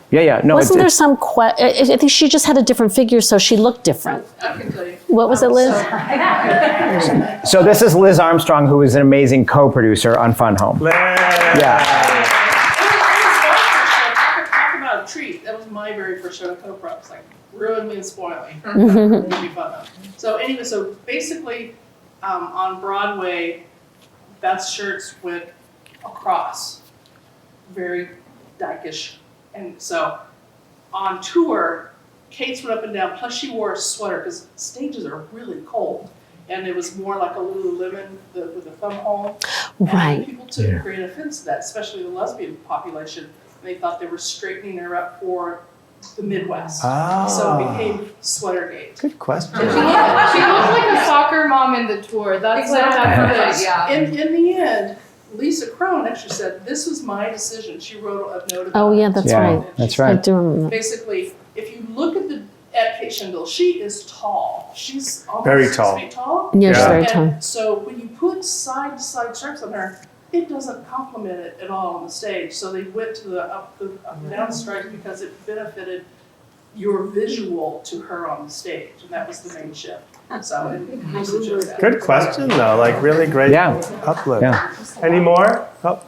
No, Wasn't there some I think she just had a different figure, so she looked different. I can tell you. What was it, Liz? So this is Liz Armstrong, who is an amazing co-producer on Fun Home. Yeah. Talk about a treat. That was my very first show to co-pro. It's like ruined me and spoiled me. It'd be fun though. So anyway, so basically on Broadway, Beth's shirts went across, very dykish, and so on tour, Kate's went up and down. Plus she wore a sweater because stages are really cold. And it was more like a Lululemon with a thumb hole. Right. And people took great offense to that, especially the lesbian population. They thought they were straightening her up for the Midwest. So it became Sweatergate. Good question. She looked like a soccer mom in the tour. That's In the end, Lisa Crone actually said, "This was my decision." She wrote a note about Oh, yeah, it. that's Yeah, right. that's I right. do remember that. Basically, if you look at Kate Shindle, she is tall. She's almost Very 6 tall. feet tall. Yeah, she's Yeah. very And tall. so when you put side to side stripes on her, it doesn't complement it at all on the stage. So they went to the up and down stripes because it benefited your visual to her on the stage, and that was the main shift. So and usage of that. Good question, though. Like, really great uplift. Yeah. Any more? Oh,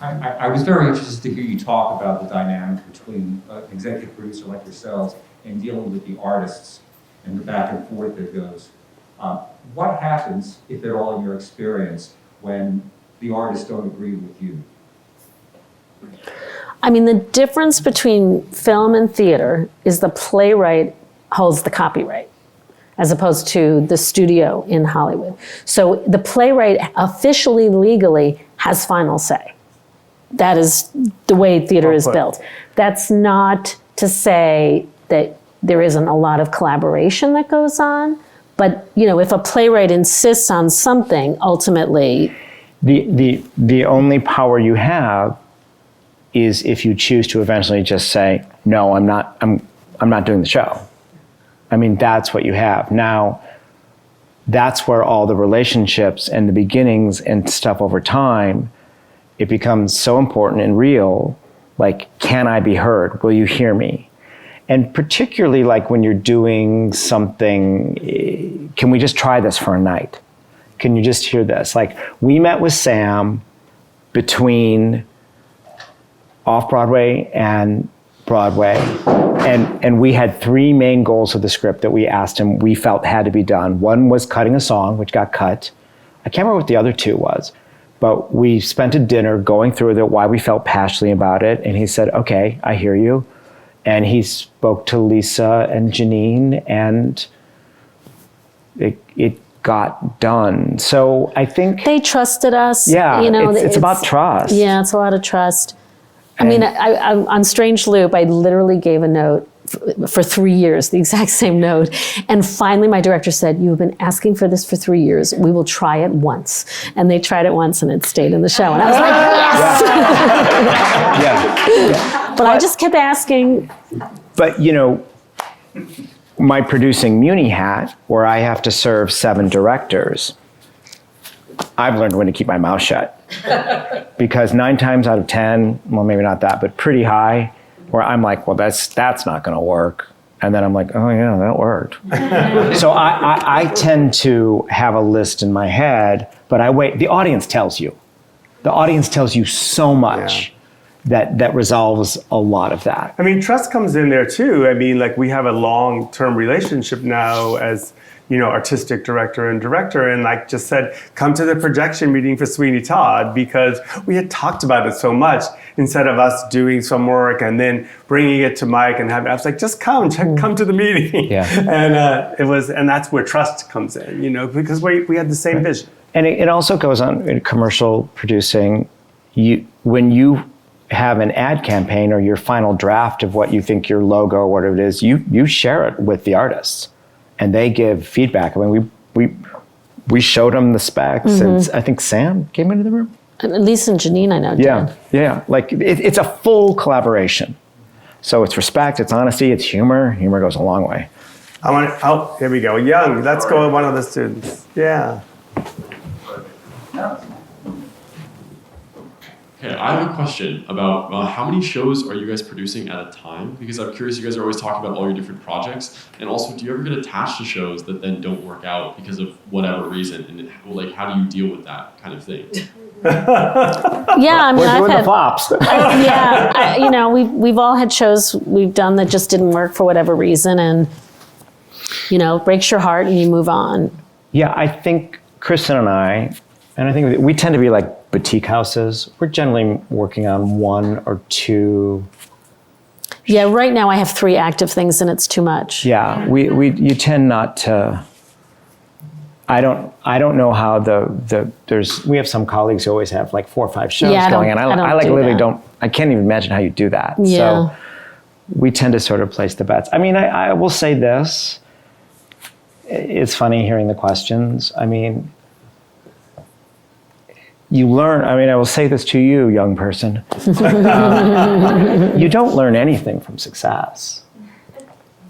I was very interested to hear you talk about the dynamic between an executive producer like yourselves and dealing with the artists and the back and forth that goes. What happens, if at all in your experience, when the artists don't agree with you? I mean, the difference between film and theater is the playwright holds the copyright, as opposed to the studio in Hollywood. So the playwright officially, legally, has final say. That is the way theater is built. That's not to say that there isn't a lot of collaboration that goes on, but if a playwright insists on something, ultimately, The only power you have is if you choose to eventually just say, no, I'm not doing the show. I mean, that's what you have. Now, that's where all the relationships and the beginnings and stuff over time, it becomes so important and real. Like, can I be heard? Will you hear me? And particularly like when you're doing something, can we just try this for a night? Can you just hear this? Like, we met with Sam between off-Broadway and Broadway, and we had 3 main goals of the script that we asked him we felt had to be done. One was cutting a song, which got cut. I can't remember what the other 2 was, but we spent a dinner going through why we felt passionately about it, and he said, okay, I hear you. And he spoke to Lisa and Janine, and it got done. So I think they trusted us. Yeah, it's about trust. Yeah, it's a lot of trust. I mean, I on Strange Loop, I literally gave a note for 3 years, the exact same note. And finally, my director said, "You have been asking for this for 3 years. We will try it once." And they tried it once, and it stayed in the show. And I was like, yes! But I just kept asking. But, my producing Muni hat, where I have to serve 7 directors, I've learned when to keep my mouth shut. Because 9 times out of 10, well, maybe not that, but pretty high, where I'm like, well, that's not going to work. And then I'm like, oh yeah, that worked. So I tend to have a list in my head, but I wait. The audience tells you. The audience tells you so much that resolves a lot of that. I mean, trust comes in there too. I mean, like, we have a long-term relationship now as, artistic director and director, and like just said, come to the projection meeting for Sweeney Todd, because we had talked about it so much instead of us doing some work and then bringing it to Mike and I was like, just come to the meeting. Yeah. And that's where trust comes in, because we had the same vision. And it also goes on in commercial producing. When you have an ad campaign or your final draft of what you think your logo or whatever it is, you share it with the artists. And they give feedback. I mean, we showed them the specs, and I think Sam came into the room. Lisa and Janine, I know. Yeah. Like it's a full collaboration. So it's respect, it's honesty, it's humor. Humor goes a long way. Here we go. Young. Let's go with one of the students. Yeah. Okay, I have a question about how many shows are you guys producing at a time? Because I'm curious, you guys are always talking about all your different projects. And also, do you ever get attached to shows that then don't work out because of whatever reason? And how do you deal with that kind of thing? Yeah, I mean, We're doing the flops. We've all had shows we've done that just didn't work for whatever reason, and breaks your heart and you move on. Yeah, I think Kristen and I think we tend to be like boutique houses. We're generally working on 1 or 2. Yeah, right now I have 3 active things and it's too much. Yeah, you tend not to. I don't know how we have some colleagues who always have like 4 or 5 shows going, and I can't even imagine how you do that. Yeah. So we tend to sort of place the bets. I mean, I will say this. It's funny hearing the questions. I mean, you learn, I will say this to you, young person. You don't learn anything from success.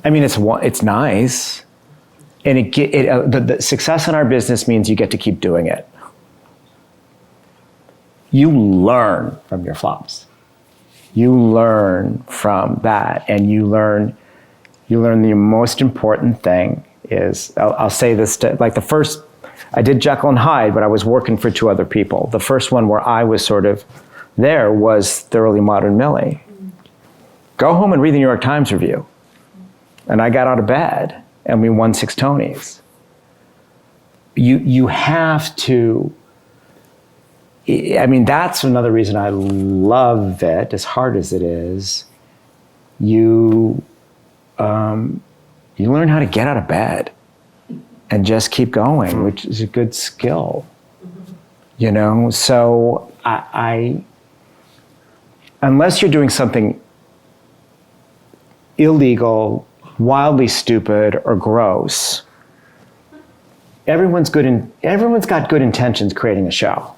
I mean, it's nice. And the success in our business means you get to keep doing it. You learn from your flops. You learn from that, and you learn the most important thing is, I'll say this, like the first, I did Jekyll and Hyde, but I was working for 2 other people. The first one where I was sort of there was Thoroughly Modern Millie. Go home and read the New York Times review. And I got out of bed, and we won 6 Tonys. You have to, I mean, that's another reason I love it, as hard as it is. You learn how to get out of bed and just keep going, which is a good skill. So I unless you're doing something illegal, wildly stupid, or gross, everyone's got good intentions creating a show.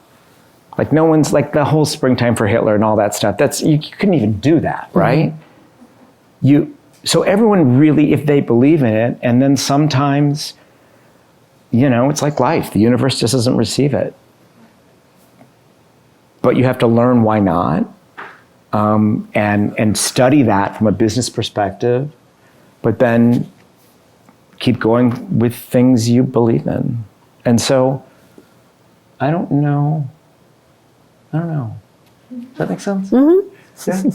Like no one's, like the whole Springtime for Hitler and all that stuff, you couldn't even do that, right? So everyone really, if they believe in it, and then sometimes, it's like life. The universe just doesn't receive it. But you have to learn why not, and study that from a business perspective, but then keep going with things you believe in. And so, I don't know. Does that make sense? Mm-hmm. Yeah.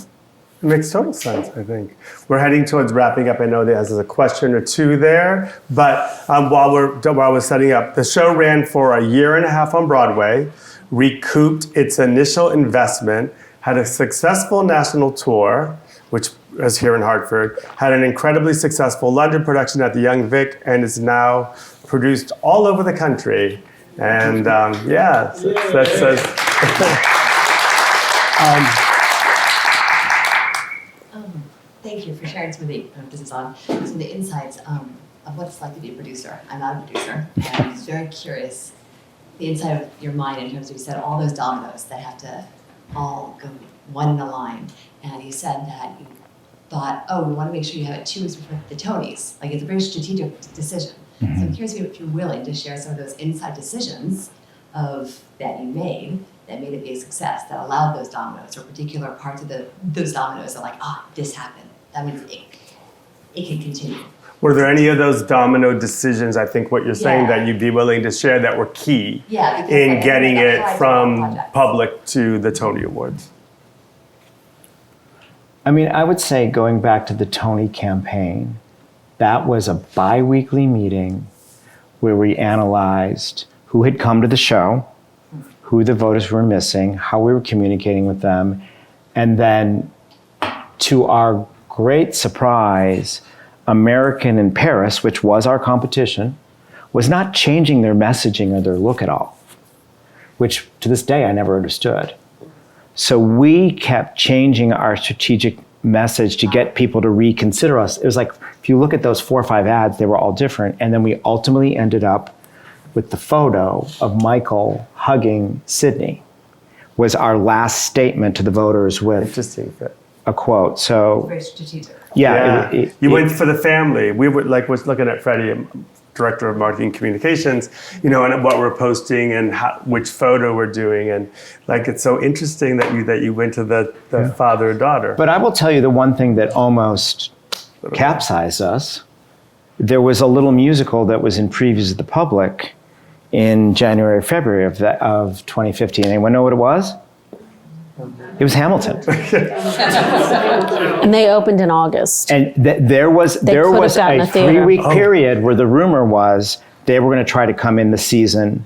It makes total sense, I think. We're heading towards wrapping up. I know there's a question or 2 there, but while we're setting up, the show ran for 1.5 years on Broadway, recouped its initial investment, had a successful national tour, which is here in Hartford, had an incredibly successful London production at the Young Vic, and is now produced all over the country. And that says... Thank thank you for sharing some of the, some of the insights of what it's like to be a producer. I'm not a producer, and I was very curious, the inside of your mind in terms of, you said all those dominoes that have to all go one in a line, and you said that you thought, oh, we want to make sure you have it 2 weeks before the Tonys. Like, it's a very strategic decision. So I'm curious if you're willing to share some of those inside decisions that you made that made it be a success, that allowed those dominoes, or particular parts of those dominoes are like, this happened. That means it can continue. Were there any of those domino decisions, I think what you're saying, that you'd be willing to share that were key in getting it from public to the Tony Awards? I mean, I would say, going back to the Tony campaign, that was a bi-weekly meeting where we analyzed who had come to the show, who the voters were missing, how we were communicating with them, and then, to our great surprise, American in Paris, which was our competition, was not changing their messaging or their look at all, which to this day I never understood. So we kept changing our strategic message to get people to reconsider us. It was like, if you look at those 4 or 5 ads, they were all different. And then we ultimately ended up with the photo of Michael hugging Sydney, was our last statement to the voters with a quote. So Very strategic. Yeah, you went for the family. We were was looking at Freddie, director of marketing communications, and what we're posting and which photo we're doing, and it's so interesting that you went to the father and daughter. But I will tell you the one thing that almost capsized us. There was a little musical that was in previews of the public in January or February of 2015. Anyone know what it was? It was Hamilton. And they opened in August. And there was a 3-week period where the rumor was they were going to try to come in the season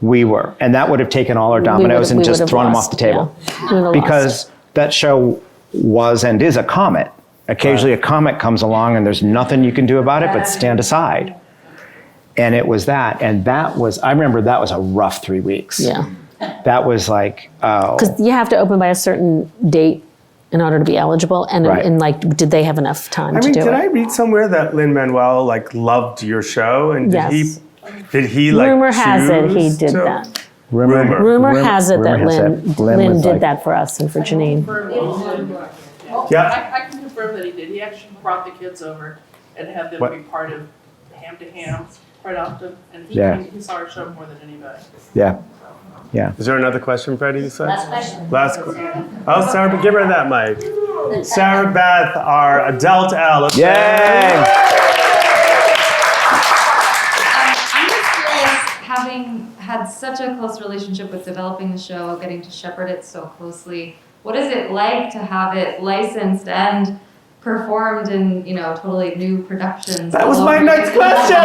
we were. And that would have taken all our dominoes and just thrown them off the table. Yeah. Because that show was and is a comet. Occasionally a comet comes along and there's nothing you can do about it but stand aside. And it was that. And I remember that was a rough 3 weeks. Yeah. That was like, because you have to open by a certain date in order to be eligible, and did they have enough time to do it? Did I read somewhere that Lin-Manuel loved your show, and did he Rumor has it he did that. Rumor has it that Lin did that for us and for Janine. I can confirm that he did. He actually brought the kids over and had them be part of Ham to Ham quite often, and he saw our show more than anybody. Yeah. Yeah. Is there another question, Freddie? Last question. Last question. Oh, Sarah, give her that mic. Sarah Beth, our adult Alice. Yay! I'm just curious, having had such a close relationship with developing the show, getting to shepherd it so closely, what is it like to have it licensed and performed in, totally new productions? That was my next question.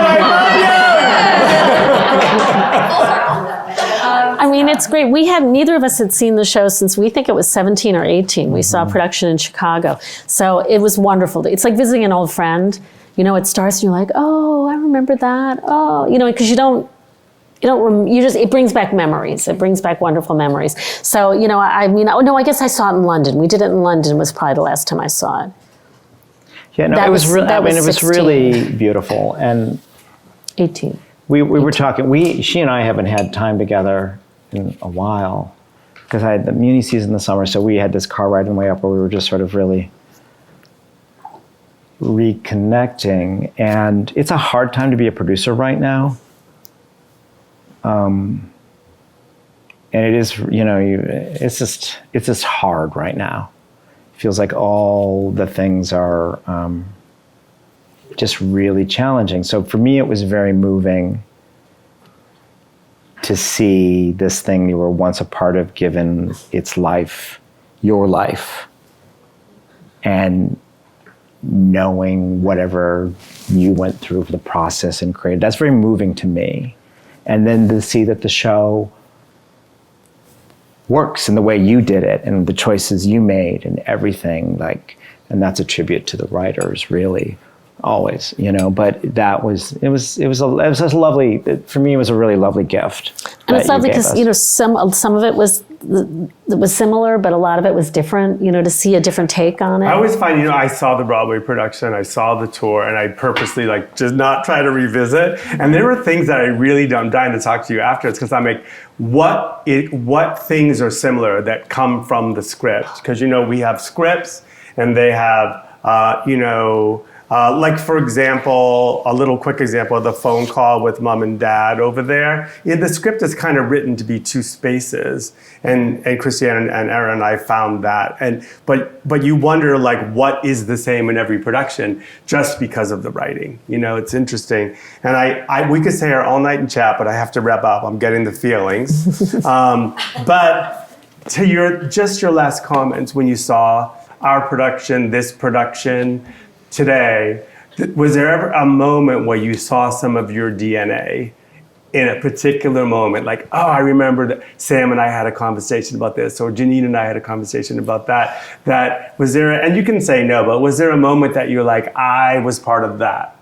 I mean, it's great. Neither of us had seen the show since we think it was 17 or 18. We saw production in Chicago. So it was wonderful. It's like visiting an old friend. It starts and you're like, oh, I remember that. Oh, because it brings back memories. It brings back wonderful memories. So, I guess I saw it in London. We did it in London, was probably the last time I saw it. Yeah, no, it was really beautiful. And 18. We were talking, she and I haven't had time together in a while because I had the Muni season in the summer, so we had this car ride on the way up where we were just sort of really reconnecting. And it's a hard time to be a producer right now. And it is, it's just hard right now. It feels like all the things are just really challenging. So for me, it was very moving to see this thing you were once a part of given its life, your life, and knowing whatever you went through for the process and created. That's very moving to me. And then to see that the show works in the way you did it and the choices you made and everything, and that's a tribute to the writers, really. Always, but it was just lovely. For me, it was a really lovely gift. And it's that you lovely gave because, us. some of it was similar, but a lot of it was different, to see a different take on it. I always find, I saw the Broadway production, I saw the tour, and I purposely just not try to revisit. And there were things that I really I'm dying to talk to you after. It's because I'm like, what things are similar that come from the script? Because we have scripts, and they have like, for example, a little quick example of the phone call with mom and dad over there. The script is kind of written to be two spaces, and Christiane and Erin and I found that. But you wonder, like, what is the same in every production just because of the writing? It's interesting. And we could stay here all night and chat, but I have to wrap up. I'm getting the feelings. But to your last comments, when you saw our production, this production, today, was there ever a moment where you saw some of your DNA in a particular moment? Like, oh, I remember that Sam and I had a conversation about this, or Janine and I had a conversation about that. Was there, and you can say no, but was there a moment that you're like, I was part of that?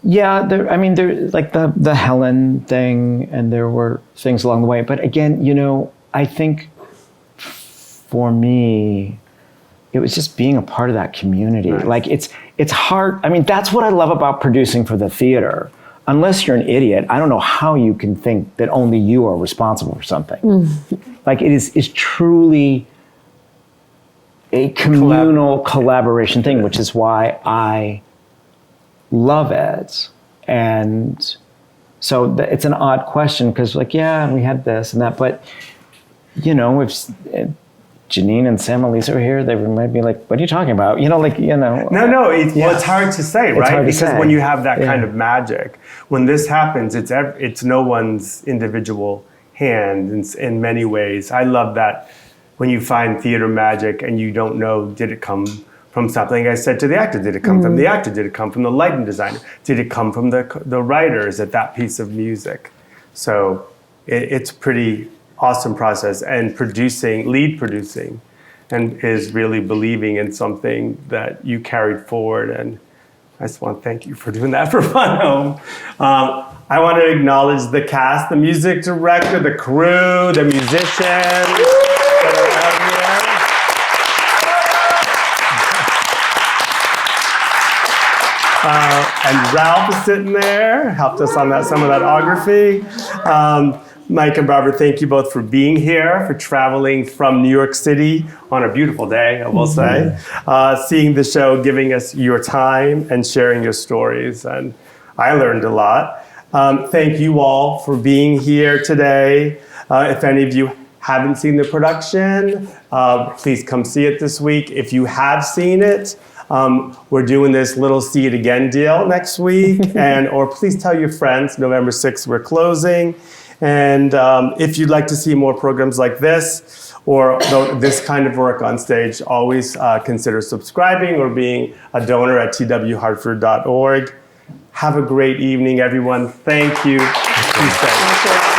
Yeah, there like the Helen thing, and there were things along the way. But again, I think for me, it was just being a part of that community. Nice. Like it's hard. That's what I love about producing for the theater. Unless you're an idiot, I don't know how you can think that only you are responsible for something. Like it is truly a communal collaboration thing, which is why I love it. And so it's an odd question because, like, yeah, we had this and that, but if Janine and Sam and Lisa are here, they might be like, what are you talking about? No, it's hard to say, right? Because when you have that kind of magic, when this happens, it's no one's individual hand in many ways. I love that when you find theater magic and you don't know, did it come from something I said to the actor? Did it come from the actor? Did it come from the lighting designer? Did it come from the writers at that piece of music? So it's pretty awesome process, and lead producing, and is really believing in something that you carried forward. And I just want to thank you for doing that for Fun Home. I want to acknowledge the cast, the music director, the crew, the musicians that are out here. And Ralph is sitting there, helped us on some of that ography. Mike and Barbara, thank you both for being here, for traveling from New York City on a beautiful day, I will say, seeing the show, giving us your time, and sharing your stories. And I learned a lot. Thank you all for being here today. If any of you haven't seen the production, please come see it this week. If you have seen it, we're doing this little see it again deal next week. Or please tell your friends, November 6th, we're closing. And if you'd like to see more programs like this, or this kind of work on stage, always consider subscribing or being a donor at twhartford.org. Have a great evening, everyone. Thank you. Be safe.